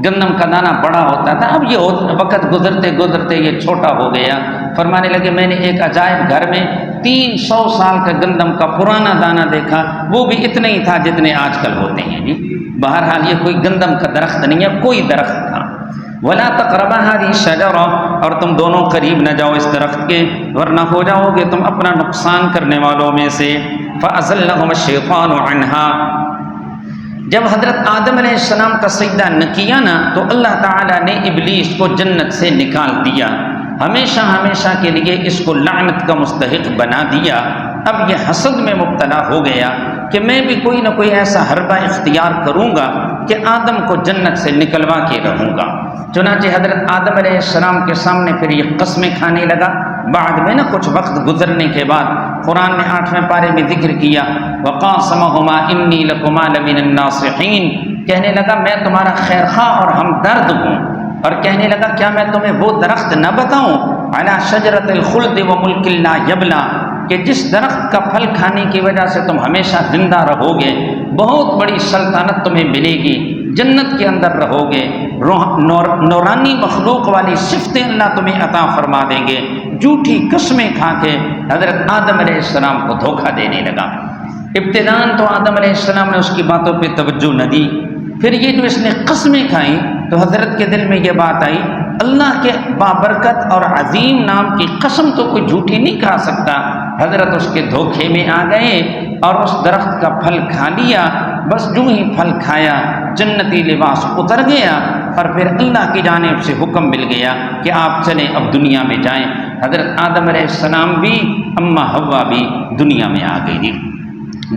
گندم کا دانہ بڑا ہوتا تھا، اب یہ وقت گزرتے گزرتے یہ چھوٹا ہو گیا۔ فرمانے لگے میں نے ایک عجائب گھر میں 300 سال کا گندم کا پرانا دانہ دیکھا، وہ بھی اتنا ہی تھا جتنے آج کل ہوتے ہیں جی۔ بہرحال یہ کوئی گندم کا درخت نہیں ہے، کوئی درخت تھا۔ ولا تقربا هذه الشجرہ، اور تم دونوں قریب نہ جاؤ اس درخت کے، ورنہ ہو جاؤ گے تم اپنا نقصان کرنے والوں میں سے۔ فأزلهم الشیطان عنها، جب حضرت آدم علیہ السلام کا سجدہ نہ کیا نا تو اللہ تعالیٰ نے ابلیس کو جنت سے نکال دیا، ہمیشہ ہمیشہ کے لیے اس کو لعنت کا مستحق بنا دیا۔ اب یہ حسد میں مبتلا ہو گیا کہ میں بھی کوئی نہ کوئی ایسا حربہ اختیار کروں گا کہ آدم کو جنت سے نکلوا کے رہوں گا۔ چنانچہ حضرت آدم علیہ السلام کے سامنے پھر یہ قسمیں کھانے لگا۔ بعد میں نا کچھ وقت گزرنے کے بعد قرآن نے 8ویں پارے میں ذکر کیا، وقاسمہما انی لکما لمن الناصحین، کہنے لگا میں تمہارا خیر خواہ اور ہمدرد ہوں، اور کہنے لگا کیا میں تمہیں وہ درخت نہ بتاؤں، علی شجرۃ الخلد وملک لا یبلی، کہ جس درخت کا پھل کھانے کی وجہ سے تم ہمیشہ زندہ رہو گے، بہت بڑی سلطنت تمہیں ملے گی، جنت کے اندر رہو گے، نورانی مخلوق والی صفتیں اللہ تمہیں عطا فرما دیں گے۔ جھوٹی قسمیں کھا کے حضرت آدم علیہ السلام کو دھوکہ دینے لگا۔ ابتداً تو آدم علیہ السلام نے اس کی باتوں پہ توجہ نہ دی، پھر یہ جو اس نے قسمیں کھائیں تو حضرت کے دل میں یہ بات آئی اللہ کے بابرکت اور عظیم نام کی قسم تو کوئی جھوٹی نہیں کھا سکتا۔ حضرت اس کے دھوکے میں آ گئے اور اس درخت کا پھل کھا لیا۔ بس جو ہی پھل کھایا جنتی لباس اتر گیا اور پھر اللہ کی جانب سے حکم مل گیا کہ آپ چلیں اب دنیا میں جائیں۔ حضرت آدم علیہ السلام بھی، اماں حوا بھی دنیا میں آ گئی تھی۔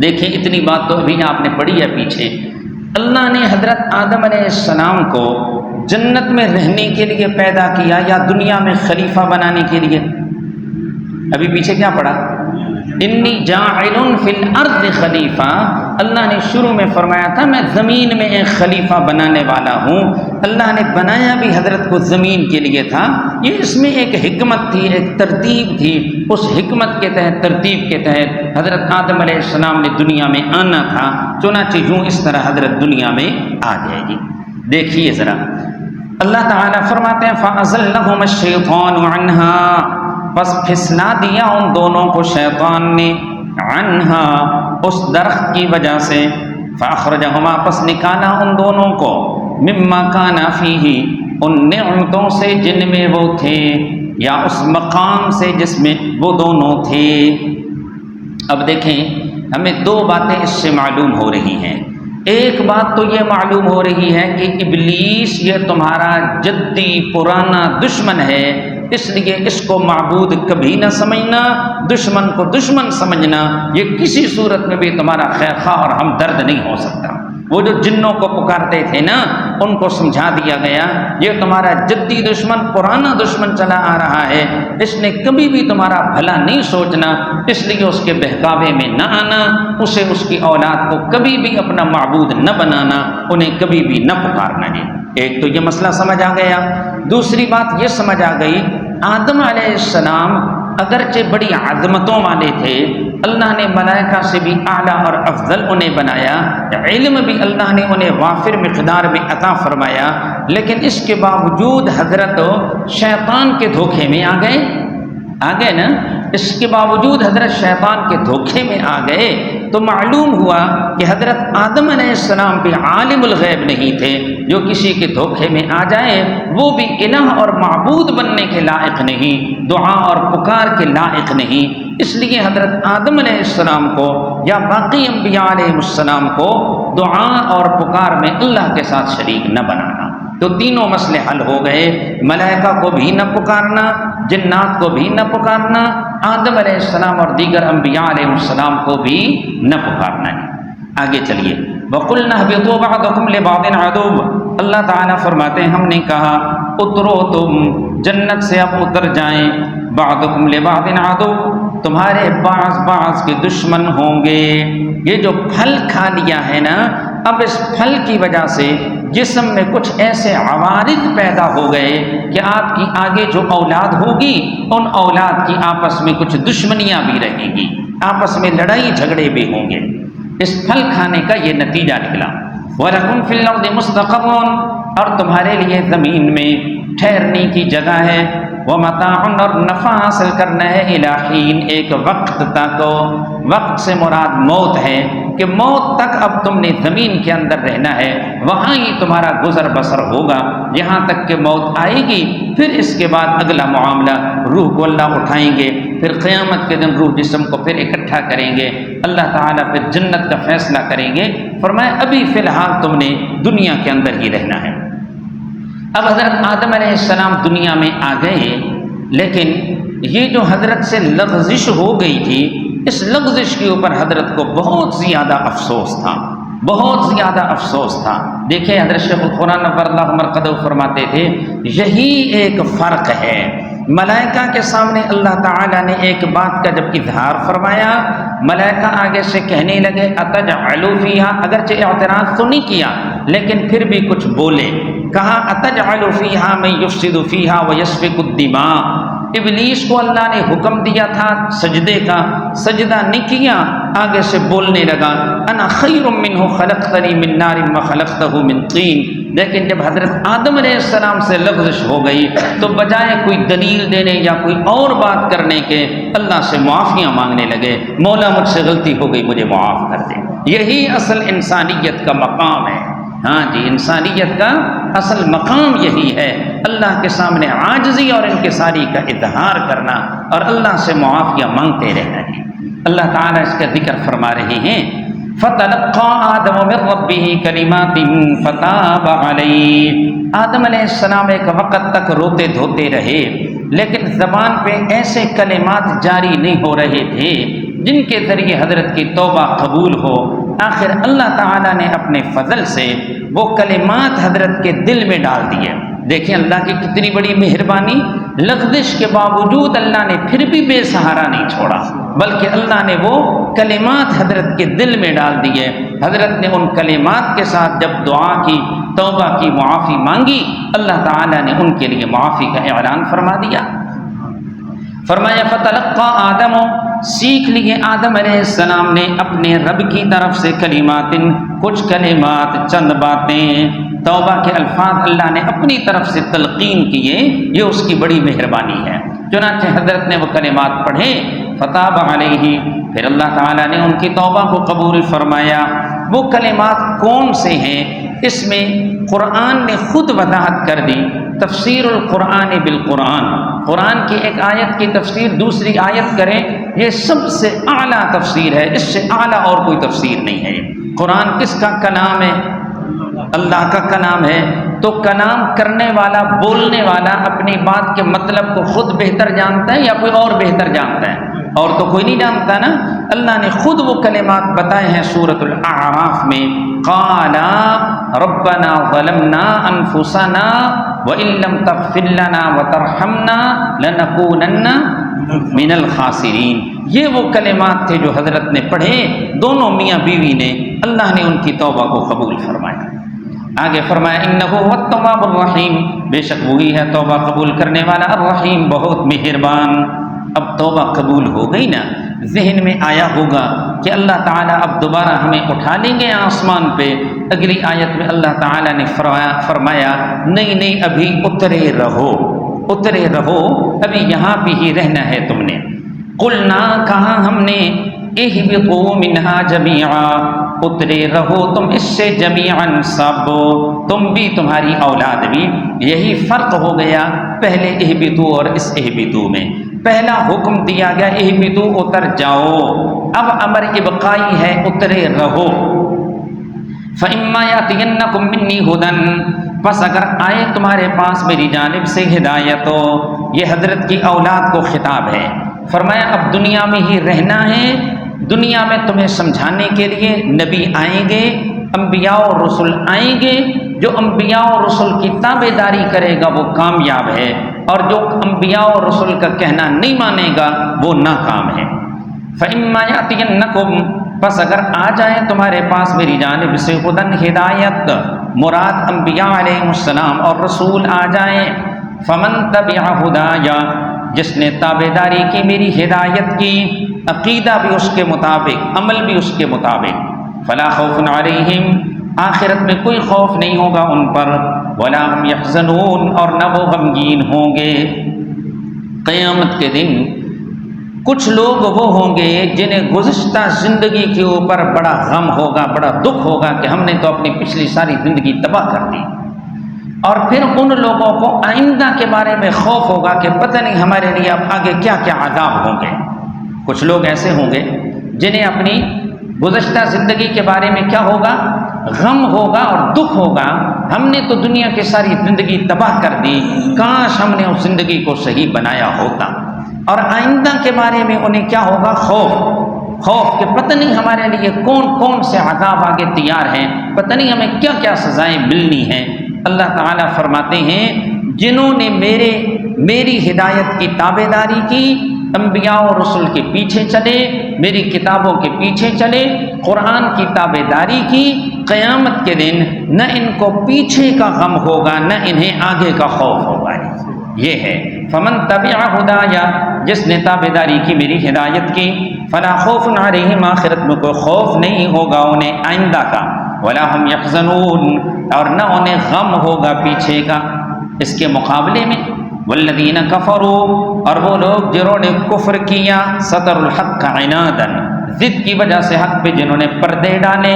دیکھیں اتنی بات تو ابھی آپ نے پڑھی ہے پیچھے، اللہ نے حضرت آدم علیہ السلام کو جنت میں رہنے کے لیے پیدا کیا یا دنیا میں خلیفہ بنانے کے لیے؟ ابھی پیچھے کیا پڑھا؟ انی جاعل فی الارض خلیفہ، اللہ نے شروع میں فرمایا تھا میں زمین میں ایک خلیفہ بنانے والا ہوں۔ اللہ نے بنایا بھی حضرت کو زمین کے لیے تھا، یہ اس میں ایک حکمت تھی، ایک ترتیب تھی، اس حکمت کے تحت، ترتیب کے تحت حضرت آدم علیہ السلام نے دنیا میں آنا تھا، چنانچہ یوں اس طرح حضرت دنیا میں آ جائے گی۔ دیکھیے ذرا اللہ تعالیٰ فرماتے ہیں فَأَزَلَّهُمَا الشَّيْطَانُ عَنْهَا، بس پھسلا دیا ان دونوں کو شیطان نے، عنہا اس درخت کی وجہ سے، فَأَخْرَجَهُمَا پس نکالا ان دونوں کو، مما كَانَ فِيهِ ان نعمتوں سے جن میں وہ تھے، یا اس مقام سے جس میں وہ دونوں تھے۔ اب دیکھیں ہمیں دو باتیں اس سے معلوم ہو رہی ہیں۔ ایک بات تو یہ معلوم ہو رہی ہے کہ ابلیس یہ تمہارا جدی پرانا دشمن ہے، اس لیے اس کو معبود کبھی نہ سمجھنا، دشمن کو دشمن سمجھنا، یہ کسی صورت میں بھی تمہارا خیرخواہ اور ہمدرد نہیں ہو سکتا۔ وہ جو جنوں کو پکارتے تھے نا، ان کو سمجھا دیا گیا یہ تمہارا جدی دشمن، پرانا دشمن چلا آ رہا ہے، اس نے کبھی بھی تمہارا بھلا نہیں سوچنا، اس لیے اس کے بہکاوے میں نہ آنا، اسے اس کی اولاد کو کبھی بھی اپنا معبود نہ بنانا، انہیں کبھی بھی نہ پکارنا۔ جی ایک تو یہ مسئلہ سمجھ آ گیا۔ دوسری بات یہ سمجھ آ گئی آدم علیہ السلام اگرچہ بڑی عظمتوں والے تھے، اللہ نے ملائکہ سے بھی اعلیٰ اور افضل انہیں بنایا، علم بھی اللہ نے انہیں وافر مقدار میں عطا فرمایا، لیکن اس کے باوجود حضرت شیطان کے دھوکے میں آ گئے نا، اس کے باوجود حضرت شیطان کے دھوکے میں آ گئے، تو معلوم ہوا کہ حضرت آدم علیہ السلام بھی عالم الغیب نہیں تھے، جو کسی کے دھوکے میں آ جائے وہ بھی الہ اور معبود بننے کے لائق نہیں، دعا اور پکار کے لائق نہیں۔ اس لیے حضرت آدم علیہ السلام کو یا باقی انبیاء علیہ السلام کو دعا اور پکار میں اللہ کے ساتھ شریک نہ بنانا۔ تو تینوں مسئلے حل ہو گئے، ملائکہ کو بھی نہ پکارنا، جنات کو بھی نہ پکارنا، آدم علیہ السلام اور دیگر انبیاء علیہ السلام کو بھی نہ پکارنا ہے۔ آگے چلیے، وَقُلْنَا اهْبِطُوا بَعْضُكُمْ لِبَعْضٍ عَدُوٌّ، اللہ تعالیٰ فرماتے ہیں ہم نے کہا اترو تم جنت سے، اب اتر جائیں، بَعْضُكُمْ لِبَعْضٍ عَدُوٌّ، تمہارے بعض کے دشمن ہوں گے۔ یہ جو پھل کھا لیا ہے نا، اب اس پھل کی وجہ سے جسم میں کچھ ایسے عوارض پیدا ہو گئے کہ آپ کی آگے جو اولاد ہوگی ان اولاد کی آپس میں کچھ دشمنیاں بھی رہیں گی، آپس میں لڑائی جھگڑے بھی ہوں گے۔ اس پھل کھانے کا یہ نتیجہ نکلا۔ وَلَكُمْ فِي الْأَرْضِ مُسْتَقَرٌّ، اور تمہارے لیے زمین میں ٹھہرنے کی جگہ ہے، وَمَتَاعٌ، اور نفع حاصل کرنا ہے، إِلَىٰ حِينٍ، ایک وقت تک۔ وقت سے مراد موت ہے کہ موت تک اب تم نے زمین کے اندر رہنا ہے، وہاں ہی تمہارا گزر بسر ہوگا یہاں تک کہ موت آئے گی، پھر اس کے بعد اگلا معاملہ، روح کو اللہ اٹھائیں گے، پھر قیامت کے دن روح جسم کو پھر اکٹھا کریں گے، اللہ تعالیٰ پھر جنت کا فیصلہ کریں گے۔ فرمایا ابھی فی الحال تم نے دنیا کے اندر ہی رہنا ہے۔ اب حضرت آدم علیہ السلام دنیا میں آ گئے، لیکن یہ جو حضرت سے لغزش ہو گئی تھی، اس لغزش کے اوپر حضرت کو بہت زیادہ افسوس تھا، بہت زیادہ افسوس تھا۔ دیکھیں حضرت شیخ القرآن نور اللہ مرقدہ فرماتے تھے یہی ایک فرق ہے، ملائکہ کے سامنے اللہ تعالیٰ نے ایک بات کا جب اظہار فرمایا، ملائکہ آگے سے کہنے لگے اتجعل فیہا، اگرچہ اعتراض تو نہیں کیا لیکن پھر بھی کچھ بولے، کہا اتجعل فیہا من یفسد فیہا ویسفک الدماء۔ ابلیس کو اللہ نے حکم دیا تھا سجدے کا، سجدہ نہیں کیا، آگے سے بولنے لگا انا خیر منہ خلقتنی من نار وخلقتہ من طین۔ لیکن جب حضرت آدم علیہ السلام سے لغزش ہو گئی تو بجائے کوئی دلیل دینے یا کوئی اور بات کرنے کے اللہ سے معافیاں مانگنے لگے، مولا مجھ سے غلطی ہو گئی، مجھے معاف کر دے۔ یہی اصل انسانیت کا مقام ہے، ہاں جی، انسانیت کا اصل مقام یہی ہے، اللہ کے سامنے عاجزی اور انکساری کا اظہار کرنا اور اللہ سے معافیاں مانگتے رہنا ہے۔ اللہ تعالیٰ اس کا ذکر فرما رہے ہیں فَتَلَقَّىٰ آدَمُ مِن رَّبِّهِ كَلِمَاتٍ فَتَابَ عَلَيْهِ، آدم علیہ السلام ایک وقت تک روتے دھوتے رہے، لیکن زبان پہ ایسے کلمات جاری نہیں ہو رہے تھے جن کے ذریعے حضرت کی توبہ قبول ہو۔ آخر اللہ تعالیٰ نے اپنے فضل سے وہ کلمات حضرت کے دل میں ڈال دیے۔ دیکھیں اللہ کی کتنی بڑی مہربانی، لغزش کے باوجود اللہ نے پھر بھی بے سہارا نہیں چھوڑا، بلکہ اللہ نے وہ کلمات حضرت کے دل میں ڈال دیے۔ حضرت نے ان کلمات کے ساتھ جب دعا کی، توبہ کی، معافی مانگی، اللہ تعالیٰ نے ان کے لیے معافی کا اعلان فرما دیا۔ فرمایا فتلقى آدم، سیکھ لیے آدم علیہ السلام نے اپنے رب کی طرف سے کلمات، کچھ کلمات، چند باتیں، توبہ کے الفاظ اللہ نے اپنی طرف سے تلقین کیے، یہ اس کی بڑی مہربانی ہے۔ چنانچہ حضرت نے وہ کلمات پڑھے، فتاب علیہ، پھر اللہ تعالیٰ نے ان کی توبہ کو قبول فرمایا۔ وہ کلمات کون سے ہیں؟ اس میں قرآن نے خود وضاحت کر دی۔ تفسیر القرآن بالقرآن، قرآن کی ایک آیت کی تفسیر دوسری آیت کریں، یہ سب سے اعلیٰ تفسیر ہے، اس سے اعلیٰ اور کوئی تفسیر نہیں ہے۔ قرآن کس کا کلام ہے؟ اللہ کا کلام ہے۔ تو کلام کرنے والا، بولنے والا اپنی بات کے مطلب کو خود بہتر جانتا ہے یا کوئی اور بہتر جانتا ہے؟ اور تو کوئی نہیں جانتا نا۔ اللہ نے خود وہ کلمات بتائے ہیں سورۃ الاعراف میں، قالا ربنا ظلمنا انفسنا وان لم تغفر لنا وترحمنا لنکونن من الخاسرین۔ یہ وہ کلمات تھے جو حضرت نے پڑھے، دونوں میاں بیوی نے، اللہ نے ان کی توبہ کو قبول فرمایا۔ آگے فرمایا انہ هو التواب الرحیم، بے شک وہی ہے توبہ قبول کرنے والا، الرحیم بہت مہربان۔ اب توبہ قبول ہو گئی نا، ذہن میں آیا ہوگا کہ اللہ تعالیٰ اب دوبارہ ہمیں اٹھا لیں گے آسمان پہ۔ اگلی آیت میں اللہ تعالیٰ نے فرمایا نہیں ابھی اترے رہو، اترے رہو، ابھی یہاں پہ ہی رہنا ہے تم نے۔ قلنا، کہا ہم نے، اہبطوا منہا جمیعا، اترے رہو تم اس سے جمیعاً سب، تم بھی تمہاری اولاد بھی۔ یہی فرق ہو گیا پہلے اہبطوا اور اس اہبطوا میں۔ پہلا حکم دیا گیا اہبطوا، اتر جاؤ، اب امر ابقائی ہے اترے رہو۔ فَإِمَّا يَأْتِيَنَّكُم مِّنِّي هُدًى، پس اگر آئے تمہارے پاس میری جانب سے ہدایت ہو۔ یہ حضرت کی اولاد کو خطاب ہے۔ فرمایا اب دنیا میں ہی رہنا ہے، دنیا میں تمہیں سمجھانے کے لیے نبی آئیں گے، انبیاء اور رسل آئیں گے۔ جو انبیاء اور رسل کی تابع داری کرے گا وہ کامیاب ہے، اور جو انبیاء اور رسل کا کہنا نہیں مانے گا وہ ناکام ہے۔ فَإِمَّا يَأْتِيَنَّكُمْ، پس اگر آ جائیں تمہارے پاس میری جانب سے ہدن، ہدایت، مراد انبیاء علیہ السلام اور رسول آ جائیں۔ فَمَن تَبِعَ هُدَايَ، جس نے تابع داری کی میری ہدایت کی، عقیدہ بھی اس کے مطابق، عمل بھی اس کے مطابق، فلا خوف علیہم، آخرت میں کوئی خوف نہیں ہوگا ان پر، ولا هم يحزنون، اور نہ وہ غمگین ہوں گے۔ قیامت کے دن کچھ لوگ وہ ہوں گے جنہیں گزشتہ زندگی کے اوپر بڑا غم ہوگا، بڑا دکھ ہوگا کہ ہم نے تو اپنی پچھلی ساری زندگی تباہ کر دی، اور پھر ان لوگوں کو آئندہ کے بارے میں خوف ہوگا کہ پتہ نہیں ہمارے لیے اب آگے کیا کیا عذاب ہوں گے۔ کچھ لوگ ایسے ہوں گے جنہیں اپنی گزشتہ زندگی کے بارے میں کیا ہوگا، غم ہوگا اور دکھ ہوگا، ہم نے تو دنیا کی ساری زندگی تباہ کر دی، کاش ہم نے اس زندگی کو صحیح بنایا ہوتا۔ اور آئندہ کے بارے میں انہیں کیا ہوگا، خوف کہ پتہ نہیں ہمارے لیے کون کون سے عذاب آگے تیار ہیں، پتہ نہیں ہمیں کیا کیا سزائیں ملنی ہیں۔ اللہ تعالیٰ فرماتے ہیں جنہوں نے میری ہدایت کی تابع داری کی، انبیاء و رسل کے پیچھے چلے، میری کتابوں کے پیچھے چلے، قرآن کی تابع داری کی، قیامت کے دن نہ ان کو پیچھے کا غم ہوگا نہ انہیں آگے کا خوف ہوگا۔ یہ ہے فمن تبع ہدایا، جس نے تابع داری کی میری ہدایت کی، فلا خوف علیہم، آخرت میں کوئی خوف نہیں ہوگا انہیں آئندہ کا، ولا هم يحزنون، اور نہ انہیں غم ہوگا پیچھے کا۔ اس کے مقابلے میں والذین کفروا، اور وہ لوگ جنہوں نے کفر کیا، ستر الحق عنادا، ضد کی وجہ سے حق پہ جنہوں نے پردے ڈالے،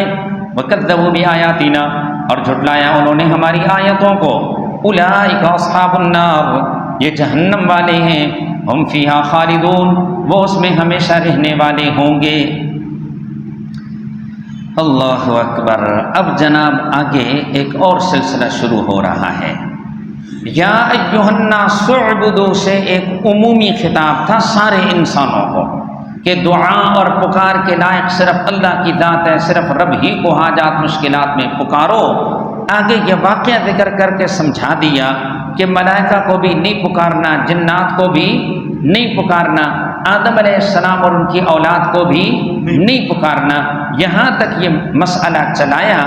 وکذبوا بآیاتنا، اور جھٹلایا انہوں نے ہماری آیتوں کو، اولئک اصحاب النار، یہ جہنم والے ہیں، ہم فیہا خالدون، وہ اس میں ہمیشہ رہنے والے ہوں گے۔ اللہ اکبر۔ اب جناب آگے ایک اور سلسلہ شروع ہو رہا ہے۔ یا ایھا الناس اعبدوا سے ایک عمومی خطاب تھا سارے انسانوں کو کہ دعا اور پکار کے لائق صرف اللہ کی ذات ہے، صرف رب ہی کو حاجات مشکلات میں پکارو۔ آگے یہ واقعہ ذکر کر کے سمجھا دیا کہ ملائکہ کو بھی نہیں پکارنا، جنات کو بھی نہیں پکارنا، آدم علیہ السلام اور ان کی اولاد کو بھی نہیں پکارنا، یہاں تک یہ مسئلہ چلایا۔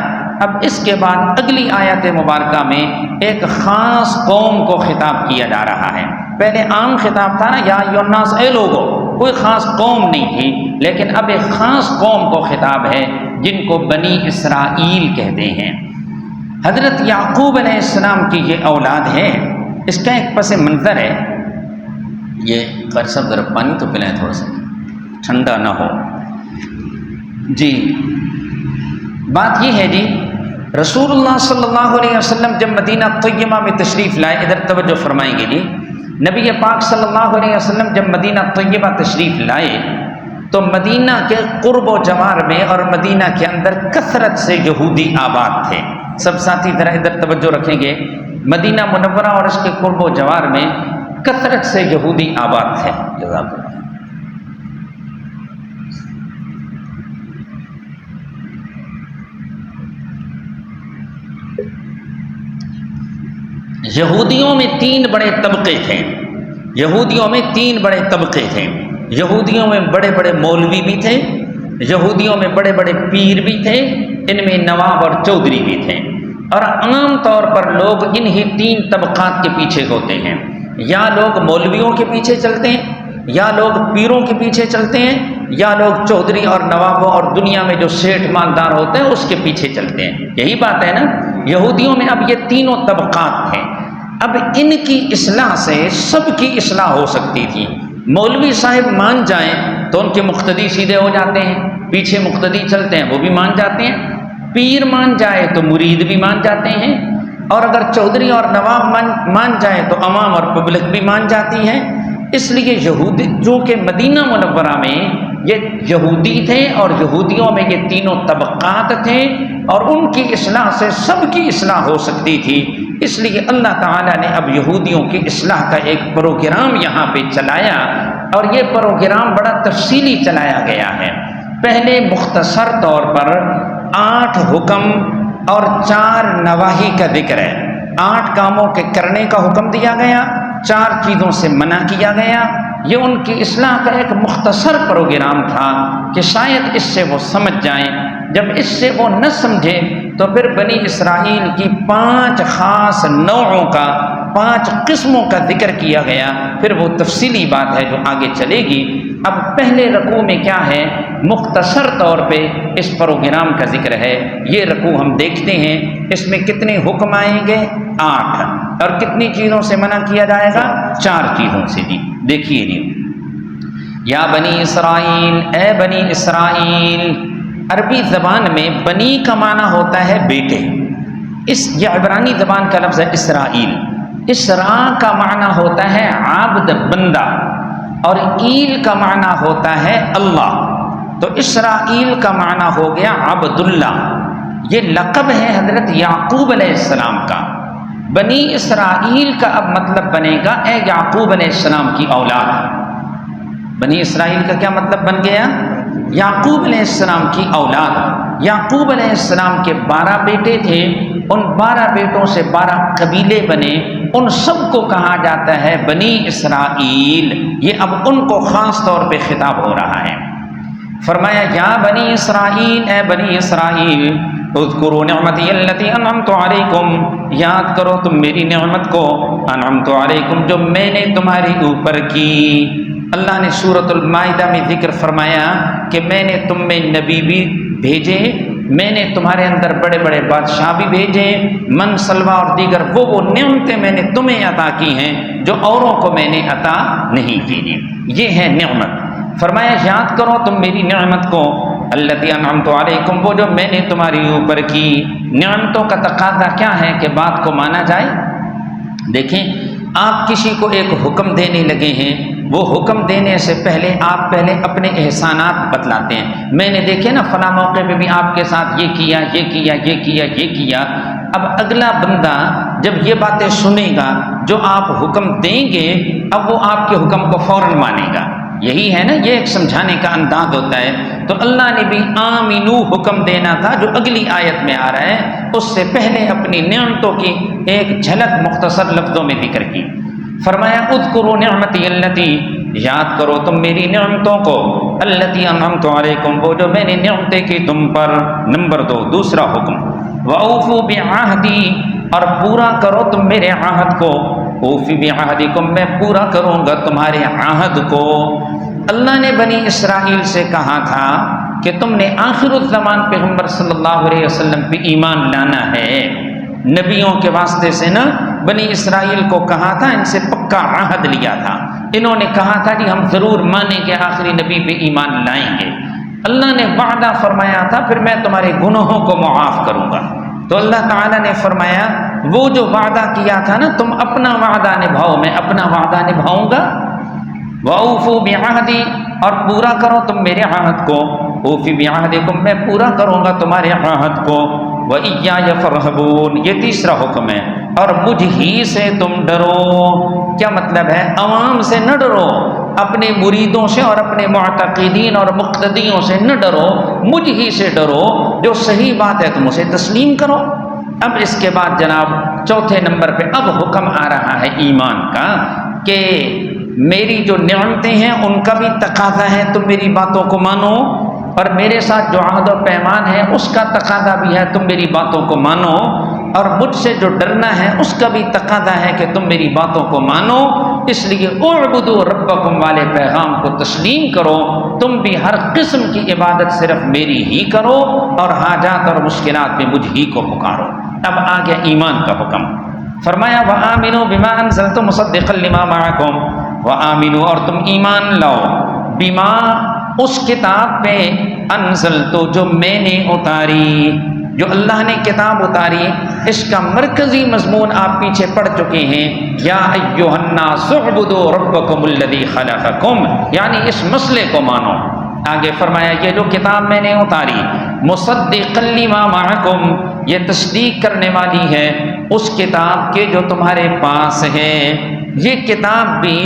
اب اس کے بعد اگلی آیت مبارکہ میں ایک خاص قوم کو خطاب کیا جا رہا ہے۔ پہلے عام خطاب تھا نا، یا ایھا الناس، اے لوگو، کوئی خاص قوم نہیں تھی، لیکن اب ایک خاص قوم کو خطاب ہے جن کو بنی اسرائیل کہتے ہیں۔ حضرت یعقوب علیہ السلام کی یہ اولاد ہے۔ اس کا ایک پس منظر ہے، یہ قاری صاحب ذرا پانی تو پلائیں تھوڑا سا، ٹھنڈا نہ ہو جی۔ بات یہ ہے جی، رسول اللہ صلی اللہ علیہ وسلم جب مدینہ طیبہ میں تشریف لائے، ادھر توجہ فرمائیں گے جی، نبی پاک صلی اللہ علیہ وسلم جب مدینہ طیبہ تشریف لائے تو مدینہ کے قرب و جوار میں اور مدینہ کے اندر کثرت سے یہودی آباد تھے۔ سب ساتھی ذرا ادھر توجہ رکھیں گے، مدینہ منورہ اور اس کے قرب و جوار میں کثرت سے یہودی آباد تھے۔ جزاک اللہ۔ یہودیوں میں تین بڑے طبقے تھے، یہودیوں میں تین بڑے طبقے تھے۔ یہودیوں میں بڑے بڑے مولوی بھی تھے، یہودیوں میں بڑے بڑے پیر بھی تھے، ان میں نواب اور چودھری بھی تھے، اور عام طور پر لوگ انہی تین طبقات کے پیچھے ہوتے ہیں، یا لوگ مولویوں کے پیچھے چلتے ہیں، یا لوگ پیروں کے پیچھے چلتے ہیں، یا لوگ چودھری اور نوابوں اور دنیا میں جو سیٹھ مالدار ہوتے ہیں اس کے پیچھے چلتے ہیں۔ یہی بات ہے نا، یہودیوں میں اب یہ تینوں طبقات تھے۔ اب ان کی اصلاح سے سب کی اصلاح ہو سکتی تھی۔ مولوی صاحب مان جائیں تو ان کے مقتدی سیدھے ہو جاتے ہیں، پیچھے مقتدی چلتے ہیں وہ بھی مان جاتے ہیں، پیر مان جائے تو مرید بھی مان جاتے ہیں، اور اگر چودھری اور نواب مان جائے تو عوام اور پبلک بھی مان جاتی ہے۔ اس لیے یہودی جو کہ مدینہ منورہ میں یہ یہودی تھے اور یہودیوں میں یہ تینوں طبقات تھے، اور ان کی اصلاح سے سب کی اصلاح ہو سکتی تھی، اس لیے اللہ تعالیٰ نے اب یہودیوں کی اصلاح کا ایک پروگرام یہاں پہ چلایا، اور یہ پروگرام بڑا تفصیلی چلایا گیا ہے۔ پہلے مختصر طور پر 8 حکم اور 4 نواہی کا ذکر ہے۔ 8 کاموں کے کرنے کا حکم دیا گیا، 4 چیزوں سے منع کیا گیا۔ یہ ان کی اصلاح کا ایک مختصر پروگرام تھا کہ شاید اس سے وہ سمجھ جائیں۔ جب اس سے وہ نہ سمجھے تو پھر بنی اسرائیل کی 5 خاص نوعوں کا، 5 قسموں کا ذکر کیا گیا، پھر وہ تفصیلی بات ہے جو آگے چلے گی۔ اب پہلے رکوع میں کیا ہے، مختصر طور پہ اس پروگرام کا ذکر ہے۔ یہ رکوع ہم دیکھتے ہیں، اس میں کتنے حکم آئیں گے، 8، اور کتنی چیزوں سے منع کیا جائے گا، 4 چیزوں سے جی۔ دیکھیے جی، یا بنی اسرائیل، اے بنی اسرائیل، عربی زبان میں بنی کا معنی ہوتا ہے بیٹے، یہ عبرانی زبان کا لفظ ہے اسرائیل۔ اسرا کا معنی ہوتا ہے عبد، بندہ، اور ایل کا معنی ہوتا ہے اللہ، تو اسرائیل کا معنی ہو گیا عبداللہ۔ یہ لقب ہے حضرت یعقوب علیہ السلام کا۔ بنی اسرائیل کا اب مطلب بنے گا اے یعقوب علیہ السلام کی اولاد۔ بنی اسرائیل کا کیا مطلب بن گیا، یعقوب علیہ السلام کی اولاد۔ یعقوب علیہ السلام کے 12 بیٹے تھے، ان 12 بیٹوں سے 12 قبیلے بنے، ان سب کو کہا جاتا ہے بنی اسرائیل۔ یہ اب ان کو خاص طور پہ خطاب ہو رہا ہے۔ فرمایا یا بنی اسرائیل، اے بنی اسرائیل، اذکروا نعمتی التی انعمت علیکم، یاد کرو تم میری نعمت کو، انعمت علیکم، جو میں نے تمہارے اوپر کی۔ اللہ نے سورۃ المائدہ میں ذکر فرمایا کہ میں نے تم میں نبی بھی بھیجے، میں نے تمہارے اندر بڑے بڑے بادشاہ بھی بھیجے، من سلوہ اور دیگر وہ نعمتیں میں نے تمہیں عطا کی ہیں جو اوروں کو میں نے عطا نہیں کی۔ یہ ہے نعمت۔ فرمایا یاد کرو تم میری نعمت کو، التی انعمت علیکم، وہ جو میں نے تمہاری اوپر کی۔ نعمتوں کا تقاضا کیا ہے کہ بات کو مانا جائے۔ دیکھیں، آپ کسی کو ایک حکم دینے لگے ہیں، وہ حکم دینے سے پہلے آپ پہلے اپنے احسانات بتلاتے ہیں۔ میں نے دیکھے نا فلاں موقع پہ بھی آپ کے ساتھ یہ کیا، یہ کیا، یہ کیا، یہ کیا۔ اب اگلا بندہ جب یہ باتیں سنے گا جو آپ حکم دیں گے اب وہ آپ کے حکم کو فوراً مانے گا. یہی ہے نا، یہ ایک سمجھانے کا انداز ہوتا ہے. تو اللہ نے بھی آمنو حکم دینا تھا جو اگلی آیت میں آ رہا ہے، اس سے پہلے اپنی نعمتوں کی ایک جھلک مختصر لفظوں میں ذکر کی. فرمایا اذکروا نعمتی اللتی، یاد کرو تم میری نعمتوں کو، اللتی انعمت علیکم، وہ جو میں نے نعمتیں کی تم پر. نمبر 2 دوسرا حکم، وَأَوْفُوا بِعَهْدِي، اور پورا کرو تم میرے عہد کو. اوفی بعہدکم، میں پورا کروں گا تمہارے عہد کو. اللہ نے بنی اسرائیل سے کہا تھا کہ تم نے آخر الزمان پیغمبر صلی اللہ علیہ وسلم پہ ایمان لانا ہے. نبیوں کے واسطے سے نا بنی اسرائیل کو کہا تھا، ان سے پکا عہد لیا تھا. انہوں نے کہا تھا کہ ہم ضرور مانیں گے، آخری نبی پہ ایمان لائیں گے. اللہ نے وعدہ فرمایا تھا پھر میں تمہارے گناہوں کو معاف کروں گا. تو اللہ تعالیٰ نے فرمایا وہ جو وعدہ کیا تھا نا تم اپنا وعدہ نبھاؤ، میں اپنا وعدہ نبھاؤں گا. وَأَوْفُوا بِعَهْدِي، اور پورا کرو تم میرے عہد کو. اوفی بعہدکم، میں پورا کروں گا تمہارے عہد کو. وَإِيَّايَ فَارْهَبُونِ، یہ تیسرا حکم ہے. اور مجھ ہی سے تم ڈرو. کیا مطلب ہے؟ عوام سے نہ ڈرو، اپنے مریدوں سے اور اپنے معتقدین اور مقتدیوں سے نہ ڈرو، مجھ ہی سے ڈرو. جو صحیح بات ہے تم اسے تسلیم کرو. اب اس کے بعد جناب چوتھے نمبر پہ اب حکم آ رہا ہے ایمان کا، کہ میری جو نعمتیں ہیں ان کا بھی تقاضا ہے تم میری باتوں کو مانو، اور میرے ساتھ جو عہد و پیمان ہے اس کا تقاضا بھی ہے تم میری باتوں کو مانو، اور مجھ سے جو ڈرنا ہے اس کا بھی تقاضا ہے کہ تم میری باتوں کو مانو. اس لیے اعبدوا ربکم والے پیغام کو تسلیم کرو. تم بھی ہر قسم کی عبادت صرف میری ہی کرو، اور حاجات اور مشکلات میں مجھ ہی کو پکارو. اب آ گیا ایمان کا حکم. فرمایا وآمنوا بما انزلت مصدقا لما معکم، وآمنوا، اور تم ایمان لاؤ، بما، اس کتاب پہ، انزلت، جو میں نے اتاری، جو اللہ نے کتاب اتاری. اس کا مرکزی مضمون آپ پیچھے پڑھ چکے ہیں، یا ایھا الناس اعبدوا ربکم الذی خلقکم، یعنی اس مسئلے کو مانو. آگے فرمایا یہ جو کتاب میں نے اتاری، مصدقا لما معکم، یہ تصدیق کرنے والی ہے اس کتاب کے جو تمہارے پاس ہے. یہ کتاب بھی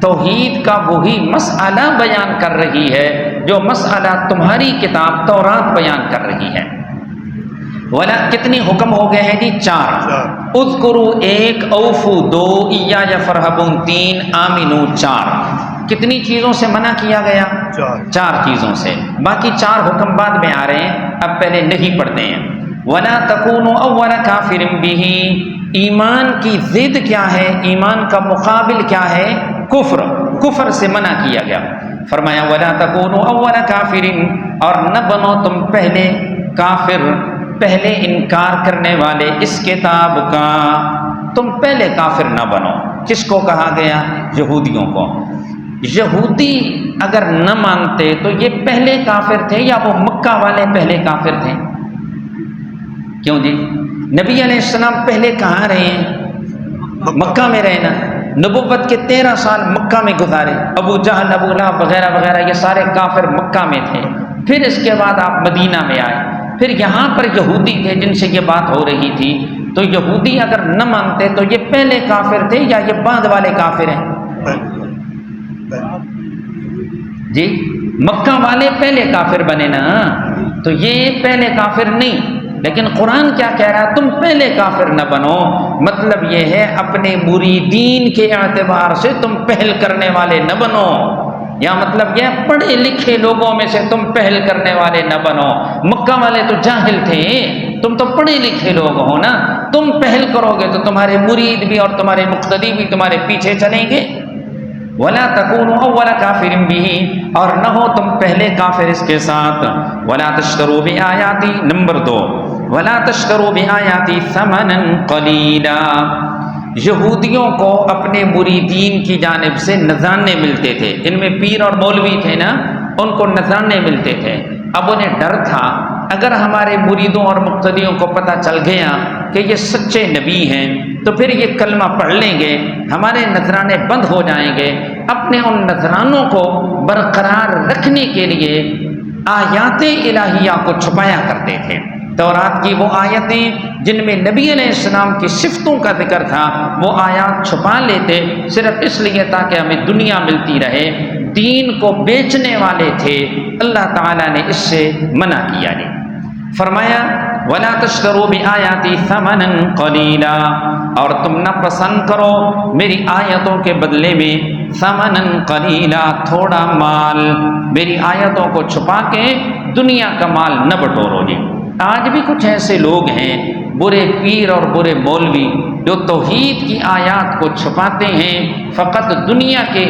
توحید کا وہی مسئلہ بیان کر رہی ہے جو مسئلہ تمہاری کتاب تورات بیان کر رہی ہے. ولا کتنی حکم ہو گئے ہیں جی؟ 4. اذکروا 1، اوفو 2، ایایا فارہبون 3، آمنو 4. کتنی چیزوں سے منع کیا گیا؟ 4 چیزوں سے. باقی 4 حکم بعد میں آ رہے ہیں، اب پہلے نہیں پڑھتے ہیں. ولا تکونوا اول کافر بہ، ایمان کی ضد کیا ہے؟ ایمان کا مقابل کیا ہے؟ کفر. کفر سے منع کیا گیا. فرمایا ولا تکونوا اول کافر، اور نہ بنو تم پہلے کافر، پہلے انکار کرنے والے اس کتاب کا. تم پہلے کافر نہ بنو. کس کو کہا گیا؟ یہودیوں کو. یہودی اگر نہ مانتے تو یہ پہلے کافر تھے یا وہ مکہ والے پہلے کافر تھے؟ کیوں جی؟ نبی علیہ السلام پہلے کہاں رہے ہیں؟ مکہ میں رہے نا. نبوت کے 13 سال مکہ میں گزارے. ابو جہل، ابو لہب وغیرہ وغیرہ یہ سارے کافر مکہ میں تھے. پھر اس کے بعد آپ مدینہ میں آئے. پھر یہاں پر یہودی تھے جن سے یہ بات ہو رہی تھی. تو یہودی اگر نہ مانتے تو یہ پہلے کافر تھے یا یہ بعد والے کافر ہیں؟ جی مکہ والے پہلے کافر بنے نا، تو یہ پہلے کافر نہیں. لیکن قرآن کیا کہہ رہا ہے؟ تم پہلے کافر نہ بنو. مطلب یہ ہے اپنے مریدین کے اعتبار سے تم پہل کرنے والے نہ بنو، یا مطلب یہ پڑھے لکھے لوگوں میں سے تم پہل کرنے والے نہ بنو. مکہ والے تو جاہل تھے، تم تو پڑھے لکھے لوگ ہو نا. تم پہل کرو گے تو تمہارے مرید بھی اور تمہارے مقتدی بھی تمہارے پیچھے چلیں گے. ولا تکونوا اول کافر بہ، اور نہ ہو تم پہلے کافر اس کے ساتھ. ولا تشتروا بآیاتی، نمبر 2، ولا تشتروا بآیاتی ثمنا قلیلا. یہودیوں کو اپنے مریدین کی جانب سے نذرانے ملتے تھے. ان میں پیر اور مولوی تھے نا، ان کو نذرانے ملتے تھے. اب انہیں ڈر تھا اگر ہمارے مریدوں اور مقتدیوں کو پتہ چل گیا کہ یہ سچے نبی ہیں تو پھر یہ کلمہ پڑھ لیں گے، ہمارے نذرانے بند ہو جائیں گے. اپنے ان نذرانوں کو برقرار رکھنے کے لیے آیات الہیہ کو چھپایا کرتے تھے. تورات کی وہ آیتیں جن میں نبی علیہ السلام کی صفتوں کا ذکر تھا وہ آیات چھپا لیتے صرف اس لیے تاکہ ہمیں دنیا ملتی رہے، دین کو بیچنے والے تھے، اللہ تعالیٰ نے اس سے منع کیا ہے۔ فرمایا وَلَا تَشْتَرُوا بِآيَاتِي ثَمَنًا قَلِيلًا، اور تم نہ پسند کرو میری آیتوں کے بدلے میں ثَمَنًا قَلِيلًا، تھوڑا مال، میری آیتوں کو چھپا کے دنیا کا مال نہ بٹورو جی۔ آج بھی کچھ ایسے لوگ ہیں، برے پیر اور برے مولوی، جو توحید کی آیات کو چھپاتے ہیں فقط دنیا کے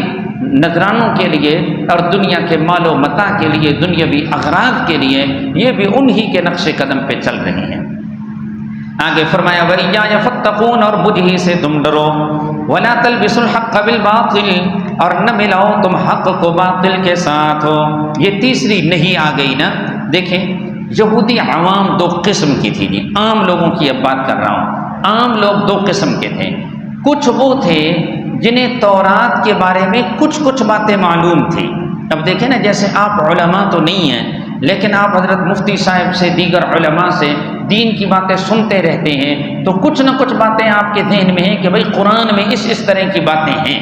نذرانوں کے لیے اور دنیا کے مال و متاع کے لیے، دنیاوی اغراض کے لیے، یہ بھی انہی کے نقش قدم پہ چل رہے ہیں۔ آگے فرمایا وَإِيَّايَ فَاتَّقُونَ، اور مجھ ہی سے تم ڈرو، وَلَا تَلْبِسُوا الْحَقَّ بِالْبَاطِلِ، اور نہ ملاؤ تم حق کو باطل کے ساتھ ہو۔ یہ تیسری نہیں آ گئی نا۔ دیکھیں یہودی عوام دو قسم کی تھی جی، عام لوگوں کی اب بات کر رہا ہوں۔ عام لوگ دو قسم کے تھے، کچھ وہ تھے جنہیں تورات کے بارے میں کچھ باتیں معلوم تھی۔ اب دیکھیں نا، جیسے آپ علماء تو نہیں ہیں لیکن آپ حضرت مفتی صاحب سے، دیگر علماء سے دین کی باتیں سنتے رہتے ہیں، تو کچھ نہ کچھ باتیں آپ کے ذہن میں ہیں کہ بھئی قرآن میں اس طرح کی باتیں ہیں۔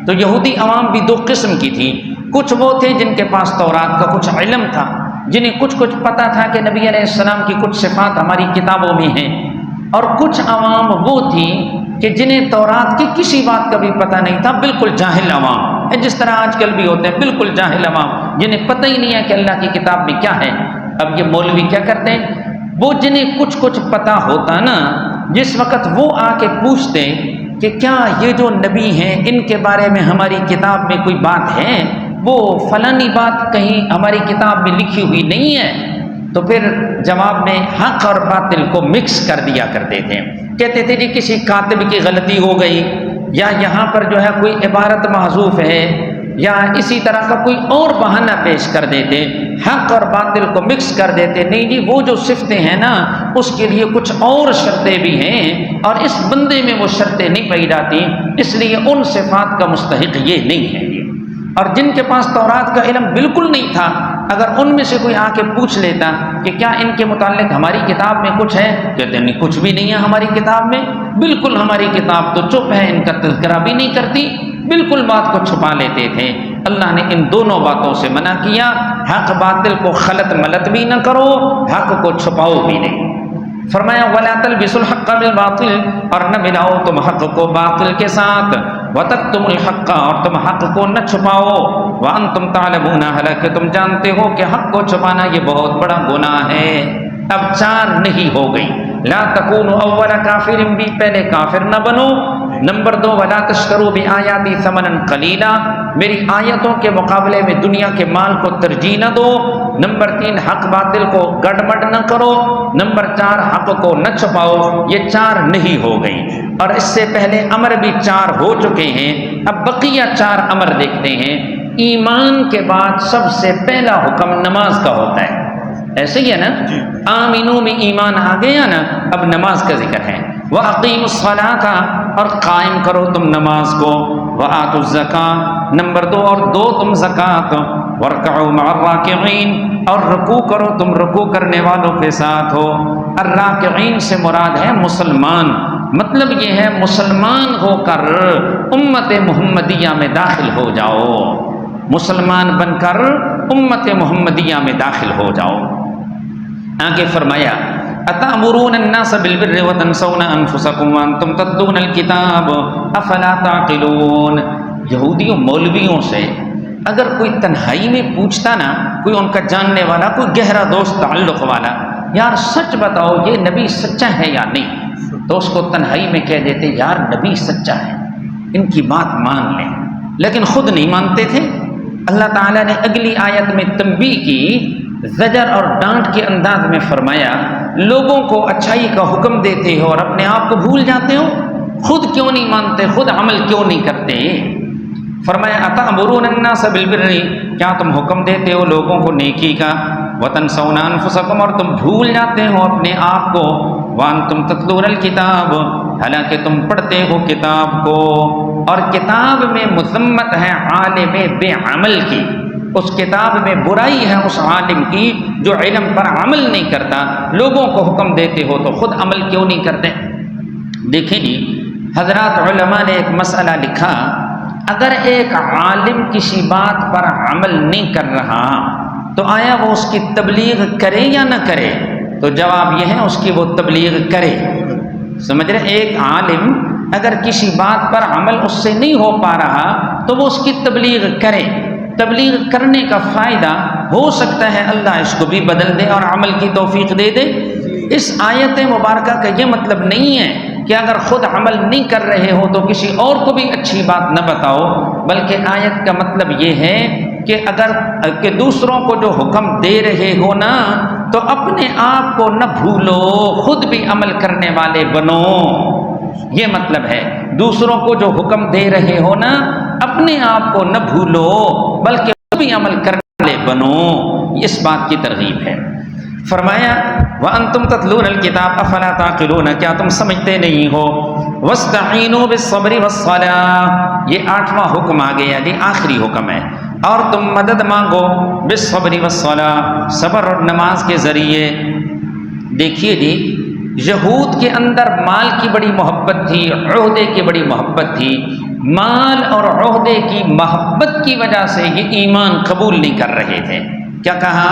تو یہودی عوام بھی دو قسم کی تھی، کچھ وہ تھے جن کے پاس تورات کا کچھ علم تھا، جنہیں کچھ پتہ تھا کہ نبی علیہ السلام کی کچھ صفات ہماری کتابوں میں ہیں، اور کچھ عوام وہ تھی کہ جنہیں تورات کی کسی بات کا بھی پتہ نہیں تھا، بالکل جاہل عوام، جس طرح آج کل بھی ہوتے ہیں، بالکل جاہل عوام جنہیں پتہ ہی نہیں ہے کہ اللہ کی کتاب میں کیا ہے۔ اب یہ مولوی کیا کرتے ہیں، وہ جنہیں کچھ پتہ ہوتا نا، جس وقت وہ آ کے پوچھتے کہ کیا یہ جو نبی ہیں ان کے بارے میں ہماری کتاب میں کوئی بات ہے، وہ فلانی بات کہیں ہماری کتاب میں لکھی ہوئی نہیں ہے، تو پھر جواب میں حق اور باطل کو مکس کر دیا کرتے تھے۔ کہتے تھے جی کسی کاتب کی غلطی ہو گئی، یا یہاں پر جو ہے کوئی عبارت محذوف ہے، یا اسی طرح کا کوئی اور بہانہ پیش کر دیتے، حق اور باطل کو مکس کر دیتے۔ نہیں جی، وہ جو صفتیں ہیں نا اس کے لیے کچھ اور شرطیں بھی ہیں، اور اس بندے میں وہ شرطیں نہیں پائی جاتی، اس لیے ان صفات کا مستحق یہ نہیں ہے یہ۔ اور جن کے پاس تورات کا علم بالکل نہیں تھا، اگر ان میں سے کوئی آ کے پوچھ لیتا کہ کیا ان کے متعلق ہماری کتاب میں کچھ ہے، کہتے نہیں کچھ بھی نہیں ہے ہماری کتاب میں، بالکل ہماری کتاب تو چپ ہے، ان کا تذکرہ بھی نہیں کرتی، بالکل بات کو چھپا لیتے تھے۔ اللہ نے ان دونوں باتوں سے منع کیا، حق باطل کو خلط ملط بھی نہ کرو، حق کو چھپاؤ بھی نہیں۔ فرمایا وَلَا تَلْبِسُوا الْحَقَّ بِالْبَاطِلِ، اور نہ ملاؤ تم حق کو باطل کے ساتھ، وَتَكْتُمُوا الْحَقَّ، اور تم حق کو نہ چھپاؤ، وَأَنْتُمْ تَعْلَمُونَ، حالانکہ تم جانتے ہو کہ حق کو چھپانا یہ بہت بڑا گناہ ہے۔ اب چار نہیں ہو گئی، لا تکونوا اول کافر بھی، پہلے کافر نہ بنو۔ نمبر دو ولا تشتروا بآیاتی ثمنا قلیلا، میری آیتوں کے مقابلے میں دنیا کے مال کو ترجیح نہ دو۔ نمبر تین حق باطل کو گڑبڑ نہ کرو۔ نمبر چار حق کو نہ چھپاؤ۔ یہ چار نہیں ہو گئی، اور اس سے پہلے امر بھی چار ہو چکے ہیں، اب بقیہ چار امر دیکھتے ہیں۔ ایمان کے بعد سب سے پہلا حکم نماز کا ہوتا ہے، ایسے ہی ہے نا، آمینو میں ایمان آ گیا نا، اب نماز کا ذکر ہے۔ وَأَقِيمُوا الصَّلَاةَ، اور قائم کرو تم نماز کو۔ وَآتُوا الزَّكَاةَ، نمبر دو اور دو تم زکوٰۃ۔ وَارْكَعُوا مَعَ الرَّاكِعِينَ، اور رکوع کرو تم رکوع کرنے والوں کے ساتھ ہو۔ الراکعین سے مراد ہے مسلمان، مطلب یہ ہے مسلمان ہو کر امت محمدیہ میں داخل ہو جاؤ، مسلمان بن کر امت محمدیہ میں داخل ہو جاؤ۔ آگے فرمایا اتأمرون الناس بالبر وتنسون انفسکم وانتم تتلون الکتاب افلا تعقلون۔ یہودیوں مولویوں سے اگر کوئی تنہائی میں پوچھتا نا، کوئی ان کا جاننے والا، کوئی گہرا دوست تعلق والا، یار سچ بتاؤ یہ نبی سچا ہے یا نہیں، تو اس کو تنہائی میں کہہ دیتے یار نبی سچا ہے، ان کی بات مان لیں، لیکن خود نہیں مانتے تھے۔ اللہ تعالیٰ نے اگلی آیت میں تنبیہ کی، زجر اور ڈانٹ کے انداز میں فرمایا لوگوں کو اچھائی کا حکم دیتے ہو اور اپنے آپ کو بھول جاتے ہو، خود کیوں نہیں مانتے، خود عمل کیوں نہیں کرتے۔ فرمایا اتأمرون الناس بالبر، کیا تم حکم دیتے ہو لوگوں کو نیکی کا، وتنسون انفسکم، اور تم بھول جاتے ہو اپنے آپ کو، وانتم تتلون الکتاب، حالانکہ تم پڑھتے ہو کتاب کو۔ اور کتاب میں مذمت ہے عالم بے عمل کی، اس کتاب میں برائی ہے اس عالم کی جو علم پر عمل نہیں کرتا۔ لوگوں کو حکم دیتے ہو تو خود عمل کیوں نہیں کرتے؟ دیکھیں جی حضرات علماء نے ایک مسئلہ لکھا، اگر ایک عالم کسی بات پر عمل نہیں کر رہا تو آیا وہ اس کی تبلیغ کرے یا نہ کرے؟ تو جواب یہ ہے اس کی وہ تبلیغ کرے۔ سمجھ رہے؟ ایک عالم اگر کسی بات پر عمل اس سے نہیں ہو پا رہا تو وہ اس کی تبلیغ کرے۔ تبلیغ کرنے کا فائدہ ہو سکتا ہے اللہ اس کو بھی بدل دے اور عمل کی توفیق دے دے۔ اس آیت مبارکہ کا یہ مطلب نہیں ہے کہ اگر خود عمل نہیں کر رہے ہو تو کسی اور کو بھی اچھی بات نہ بتاؤ، بلکہ آیت کا مطلب یہ ہے کہ دوسروں کو جو حکم دے رہے ہو نا تو اپنے آپ کو نہ بھولو، خود بھی عمل کرنے والے بنو۔ یہ مطلب ہے دوسروں کو جو حکم دے رہے ہو نا اپنے آپ کو نہ بھولو بلکہ خود بھی عمل کرنے والے بنو۔ اس بات کی ترغیب ہے۔ فرمایا وَأَنْتُمْ تَتْلُونَ الْكِتَابَ أَفَلَا تَعْقِلُونَ، کیا تم سمجھتے نہیں ہو؟ وَاسْتَعِینُوا بِالصَّبْرِ وَالصَّلَاةِ، یہ 8واں حکم آ گیا جی، آخری حکم ہے۔ اور تم مدد مانگو بالصبر والصلاة، صبر اور نماز کے ذریعے۔ دیکھیے جی یہود کے اندر مال کی بڑی محبت تھی، عہدے کی بڑی محبت تھی۔ مال اور عہدے کی محبت کی وجہ سے یہ ایمان قبول نہیں کر رہے تھے۔ کیا کہا؟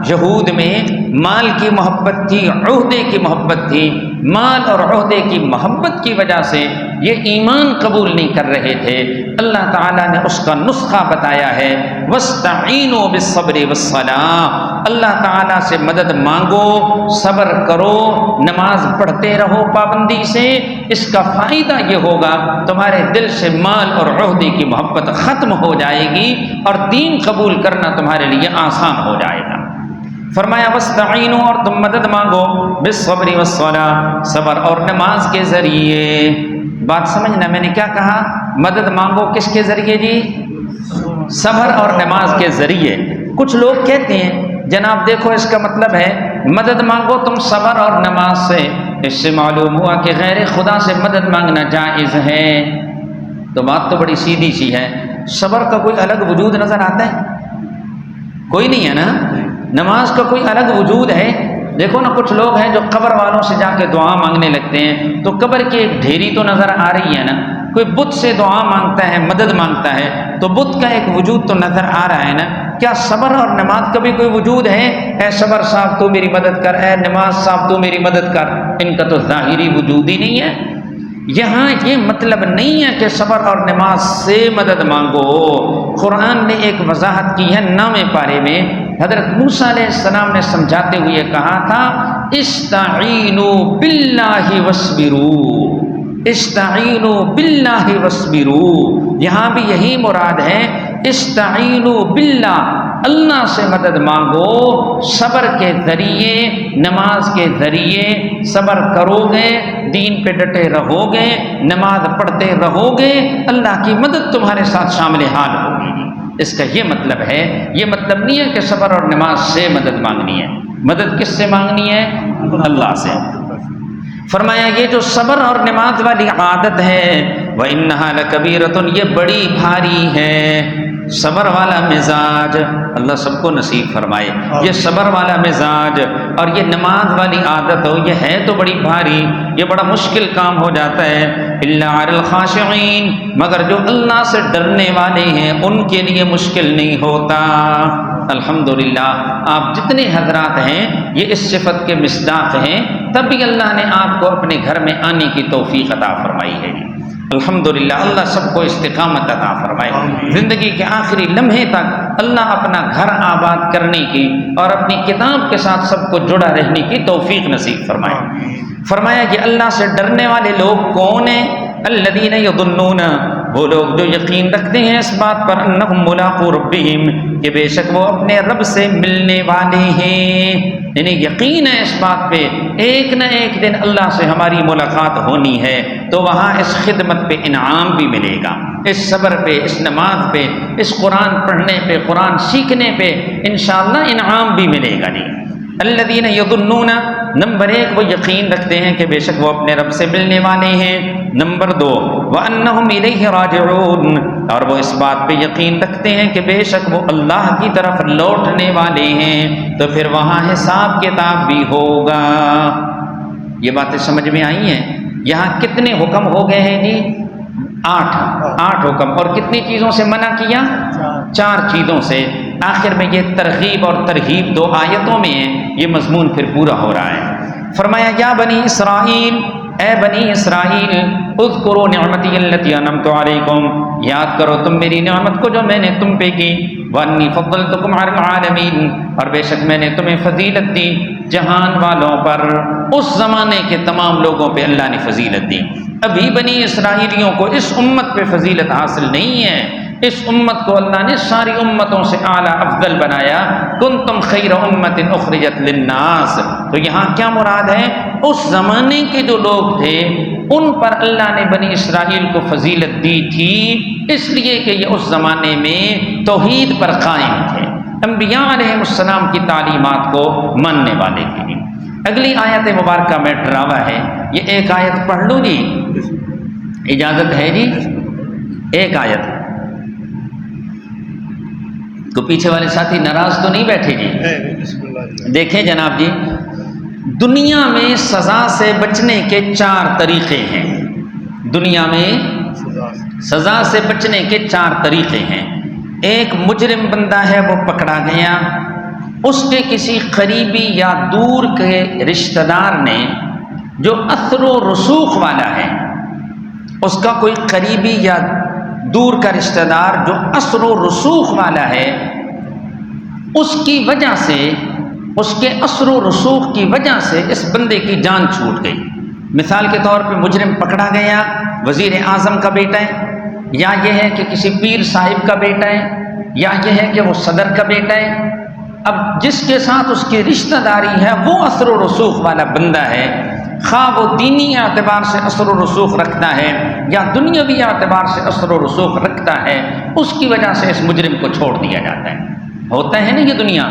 یہود میں مال کی محبت تھی، عہدے کی محبت تھی۔ مال اور عہدے کی محبت کی وجہ سے یہ ایمان قبول نہیں کر رہے تھے۔ اللہ تعالیٰ نے اس کا نسخہ بتایا ہے، وَاسْتَعِینُوا بِالصَّبْرِ وَالصَّلَاةِ، اللہ تعالیٰ سے مدد مانگو، صبر کرو، نماز پڑھتے رہو پابندی سے۔ اس کا فائدہ یہ ہوگا تمہارے دل سے مال اور عہدے کی محبت ختم ہو جائے گی اور دین قبول کرنا تمہارے لیے آسان ہو جائے گا۔ فرمایا وَاسْتَعِینُوا، اور تم مدد مانگو بِالصَّبْرِ وَالصَّلَاةِ، صبر اور نماز کے ذریعے۔ بات سمجھنا، میں نے کیا کہا؟ مدد مانگو کس کے ذریعے جی؟ صبر اور نماز کے ذریعے۔ کچھ لوگ کہتے ہیں جناب دیکھو اس کا مطلب ہے مدد مانگو تم صبر اور نماز سے، اس سے معلوم ہوا کہ غیر خدا سے مدد مانگنا جائز ہے۔ تو بات تو بڑی سیدھی سی ہے۔ صبر کا کوئی الگ وجود نظر آتا ہے؟ کوئی نہیں ہے نا۔ نماز کا کوئی الگ وجود ہے؟ دیکھو نا کچھ لوگ ہیں جو قبر والوں سے جا کے دعا مانگنے لگتے ہیں تو قبر کی ایک ڈھیری تو نظر آ رہی ہے نا۔ کوئی بت سے دعا مانگتا ہے، مدد مانگتا ہے تو بت کا ایک وجود تو نظر آ رہا ہے نا۔ کیا صبر اور نماز کا بھی کوئی وجود ہے؟ اے صبر صاحب تو میری مدد کر، اے نماز صاحب تو میری مدد کر، ان کا تو ظاہری وجود ہی نہیں ہے۔ یہاں یہ مطلب نہیں ہے کہ صبر اور نماز سے مدد مانگو۔ قرآن نے ایک وضاحت کی ہے 9ویں پارے میں، حضرت موسیٰ علیہ السلام نے سمجھاتے ہوئے کہا تھا استعینوا باللہ واصبروا، استعینوا باللہ واصبروا۔ یہاں بھی یہی مراد ہے، استعینوا باللہ، اللہ سے مدد مانگو، صبر کے ذریعے، نماز کے ذریعے صبر کرو گے، دین پہ ڈٹے رہو گے، نماز پڑھتے رہو گے، اللہ کی مدد تمہارے ساتھ شامل حال ہوگی۔ اس کا یہ مطلب ہے، یہ مطلب نہیں ہے کہ صبر اور نماز سے مدد مانگنی ہے۔ مدد کس سے مانگنی ہے؟ اللہ سے۔ فرمایا یہ جو صبر اور نماز والی عادت ہے وَإِنَّهَا لَكَبِيرَةٌ، یہ بڑی بھاری ہے۔ صبر والا مزاج اللہ سب کو نصیب فرمائے۔ یہ صبر والا مزاج اور یہ نماز والی عادت ہو، یہ ہے تو بڑی بھاری، یہ بڑا مشکل کام ہو جاتا ہے۔ إِلَّا عَلَى الْخَاشِعِينَ، مگر جو اللہ سے ڈرنے والے ہیں ان کے لیے مشکل نہیں ہوتا۔ الحمدللہ آپ جتنے حضرات ہیں یہ اس صفت کے مصداق ہیں، تب بھی اللہ نے آپ کو اپنے گھر میں آنے کی توفیق عطا فرمائی ہے۔ الحمدللہ اللہ سب کو استقامت عطا فرمائے، زندگی کے آخری لمحے تک اللہ اپنا گھر آباد کرنے کی اور اپنی کتاب کے ساتھ سب کو جڑا رہنے کی توفیق نصیب فرمائے۔ فرمایا کہ اللہ سے ڈرنے والے لوگ کون ہیں؟ الذین یظنون، وہ لوگ جو یقین رکھتے ہیں اس بات پر انہم ملاقو ربہم، کہ بے شک وہ اپنے رب سے ملنے والے ہیں، یعنی یقین ہے اس بات پہ ایک نہ ایک دن اللہ سے ہماری ملاقات ہونی ہے، تو وہاں اس خدمت پہ انعام بھی ملے گا، اس صبر پہ، اس نماز پہ، اس قرآن پڑھنے پہ، قرآن سیکھنے پہ انشاءاللہ انعام بھی ملے گا۔ نہیں الذین یظنون، نمبر 1 وہ یقین رکھتے ہیں کہ بے شک وہ اپنے رب سے ملنے والے ہیں. نمبر 2 وَأَنَّهُمْ إِلَيْهِ رَاجِعُونَ، اور وہ اس بات پہ یقین رکھتے ہیں کہ بے شک وہ اللہ کی طرف لوٹنے والے ہیں، تو پھر وہاں حساب کتاب بھی ہوگا. یہ باتیں سمجھ میں آئی ہیں؟ یہاں کتنے حکم ہو گئے ہیں جی؟ 8 حکم. اور کتنی چیزوں سے منع کیا؟ 4 چیزوں سے. آخر میں یہ ترغیب اور ترہیب 2 آیتوں میں ہے. یہ مضمون پھر پورا ہو رہا ہے. فرمایا یا بنی اسرائیل، اے بنی اسرائیل، اذکروا نعمتی التی انعمت علیکم، یاد کرو تم میری نعمت کو جو میں نے تم پہ کی. وانی فضلتکم علی العالمین، اور بے شک میں نے تمہیں فضیلت دی جہان والوں پر. اس زمانے کے تمام لوگوں پہ اللہ نے فضیلت دی. ابھی بنی اسرائیلیوں کو اس امت پہ فضیلت حاصل نہیں ہے. اس امت کو اللہ نے ساری امتوں سے اعلیٰ افضل بنایا. کنتم خیر امت اخرجت للناس. تو یہاں کیا مراد ہے؟ اس زمانے کے جو لوگ تھے ان پر اللہ نے بنی اسرائیل کو فضیلت دی تھی، اس لیے کہ یہ اس زمانے میں توحید پر قائم تھے، انبیاء علیہ السلام کی تعلیمات کو ماننے والے تھے. اگلی آیت مبارکہ میں ڈراوا ہے. یہ ایک آیت پڑھ لوں جی، اجازت ہے جی؟ ایک آیت تو پیچھے والے ساتھی ناراض تو نہیں بیٹھے جی؟ دیکھیں جناب جی، دنیا میں سزا سے بچنے کے 4 طریقے ہیں. دنیا میں سزا سے بچنے کے 4 طریقے ہیں. ایک مجرم بندہ ہے، وہ پکڑا گیا، اس کے کسی قریبی یا دور کے رشتہ دار نے جو اثر و رسوخ والا ہے، اس کا کوئی قریبی یا دور کا رشتہ دار جو اثر و رسوخ والا ہے، اس کی وجہ سے، اس کے اثر و رسوخ کی وجہ سے اس بندے کی جان چھوٹ گئی. مثال کے طور پہ مجرم پکڑا گیا، وزیر اعظم کا بیٹا ہے، یا یہ ہے کہ کسی پیر صاحب کا بیٹا ہے، یا یہ ہے کہ وہ صدر کا بیٹا ہے. اب جس کے ساتھ اس کی رشتہ داری ہے وہ اثر و رسوخ والا بندہ ہے، خواہ وہ دینی اعتبار سے اثر و رسوخ رکھتا ہے یا دنیاوی اعتبار سے اثر و رسوخ رکھتا ہے، اس کی وجہ سے اس مجرم کو چھوڑ دیا جاتا ہے. ہوتا ہے نا یہ دنیا.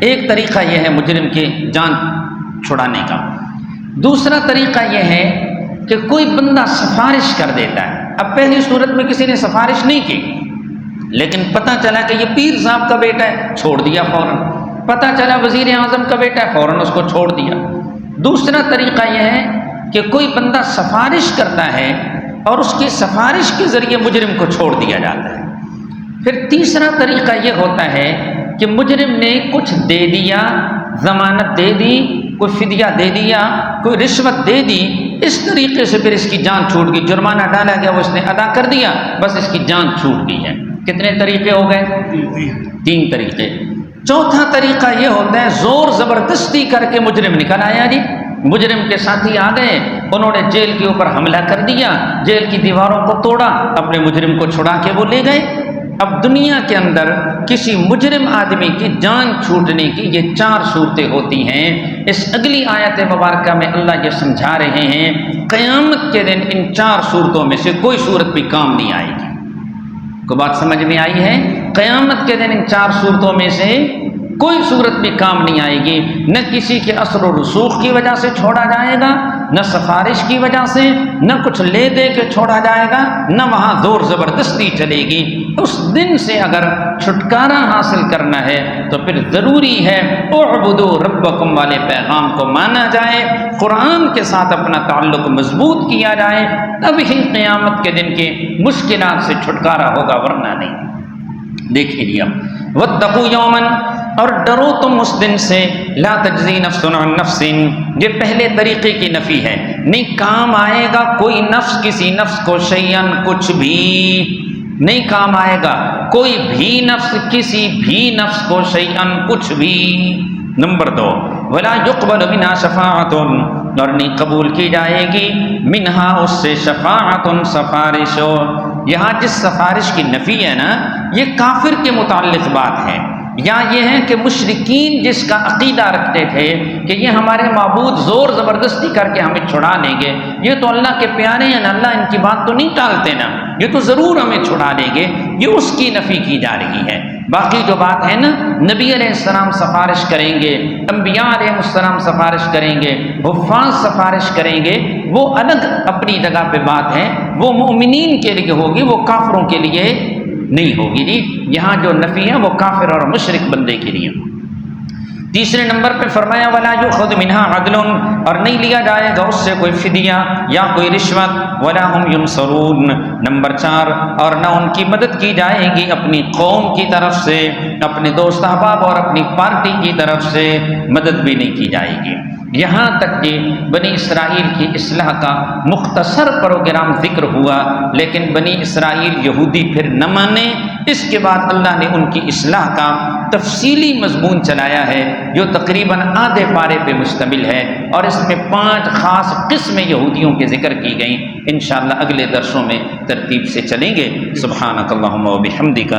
ایک طریقہ یہ ہے مجرم کی جان چھڑانے کا. دوسرا طریقہ یہ ہے کہ کوئی بندہ سفارش کر دیتا ہے. اب پہلی صورت میں کسی نے سفارش نہیں کی، لیکن پتہ چلا کہ یہ پیر صاحب کا بیٹا ہے، چھوڑ دیا فوراً. پتہ چلا وزیر اعظم کا بیٹا ہے، فوراً اس کو چھوڑ دیا. دوسرا طریقہ یہ ہے کہ کوئی بندہ سفارش کرتا ہے اور اس کی سفارش کے ذریعے مجرم کو چھوڑ دیا جاتا ہے. پھر تیسرا طریقہ یہ ہوتا ہے کہ مجرم نے کچھ دے دیا، ضمانت دے دی، کوئی فدیہ دے دیا، کوئی رشوت دے دی، اس طریقے سے پھر اس کی جان چھوٹ گئی. جرمانہ ڈالا گیا، وہ اس نے ادا کر دیا، بس اس کی جان چھوٹ گئی ہے. کتنے طریقے ہو گئے؟ 3 طریقے. چوتھا طریقہ یہ ہوتا ہے زور زبردستی کر کے مجرم نکل آیا جی. مجرم کے ساتھی آ گئے، انہوں نے جیل کے اوپر حملہ کر دیا، جیل کی دیواروں کو توڑا، اپنے مجرم کو چھڑا کے وہ لے گئے. اب دنیا کے اندر کسی مجرم آدمی کی جان چھوٹنے کی یہ 4 صورتیں ہوتی ہیں. اس اگلی آیت مبارکہ میں اللہ یہ سمجھا رہے ہیں قیامت کے دن ان 4 صورتوں میں سے کوئی صورت بھی کام نہیں آئے گی. کو بات سمجھ میں آئی ہے؟ قیامت کے دن ان 4 صورتوں میں سے کوئی صورت بھی کام نہیں آئے گی. نہ کسی کے اثر و رسوخ کی وجہ سے چھوڑا جائے گا، نہ سفارش کی وجہ سے، نہ کچھ لے دے کے چھوڑا جائے گا، نہ وہاں زور زبردستی چلے گی. اس دن سے اگر چھٹکارا حاصل کرنا ہے تو پھر ضروری ہے اعبدوا ربکم والے پیغام کو مانا جائے، قرآن کے ساتھ اپنا تعلق مضبوط کیا جائے، تب ہی قیامت کے دن کے مشکلات سے چھٹکارا ہوگا، ورنہ نہیں. دیکھیں جی اب واتقوا یوما، اور ڈرو تم اس دن سے، لا تجزی نفس عن نفس، یہ پہلے طریقے کی نفی ہے. نہیں کام آئے گا کوئی نفس کسی نفس کو شیئن، کچھ بھی نہیں کام آئے گا کوئی بھی نفس کسی بھی نفس کو شیئن، کچھ بھی. نمبر 2 ولا یقبل منها شفاعت، اور نہیں قبول کی جائے گی منہا اس سے شفاعت، سفارش. یہاں جس سفارش کی نفی ہے نا، یہ کافر کے متعلق بات ہے، یا یہ ہے کہ مشرکین جس کا عقیدہ رکھتے تھے کہ یہ ہمارے معبود زور زبردستی کر کے ہمیں چھڑا لیں گے، یہ تو اللہ کے پیارے ہیں، اللہ ان کی بات تو نہیں ٹالتے نا، یہ تو ضرور ہمیں چھڑا لیں گے، یہ اس کی نفی کی جا رہی ہے. باقی جو بات ہے نا، نبی علیہ السلام سفارش کریں گے، انبیاء علیہ السلام سفارش کریں گے، حفاظ سفارش کریں گے، وہ الگ اپنی جگہ پہ بات ہے، وہ مومنین کے لیے ہوگی، وہ کافروں کے لیے نہیں ہوگی جی۔ یہاں جو نفی ہے وہ کافر اور مشرک بندے کے لیے۔ تیسرے نمبر پہ فرمایا ولا یؤخذ منها عدل، اور نہیں لیا جائے گا اس سے کوئی فدیہ یا کوئی رشوت، ولا هم ينصرون۔ نمبر 4، اور نہ ان کی مدد کی جائے گی اپنی قوم کی طرف سے، اپنے دوست احباب اور اپنی پارٹی کی طرف سے مدد بھی نہیں کی جائے گی۔ یہاں تک کہ بنی اسرائیل کی اصلاح کا مختصر پروگرام ذکر ہوا، لیکن بنی اسرائیل یہودی پھر نہ مانے۔ اس کے بعد اللہ نے ان کی اصلاح کا تفصیلی مضمون چلایا ہے جو تقریباً آدھے پارے پہ مشتمل ہے، اور اس میں 5 خاص قسم یہودیوں کے ذکر کی گئیں۔ انشاءاللہ اگلے درسوں میں ترتیب سے چلیں گے۔ سبحانک اللہم و بحمدک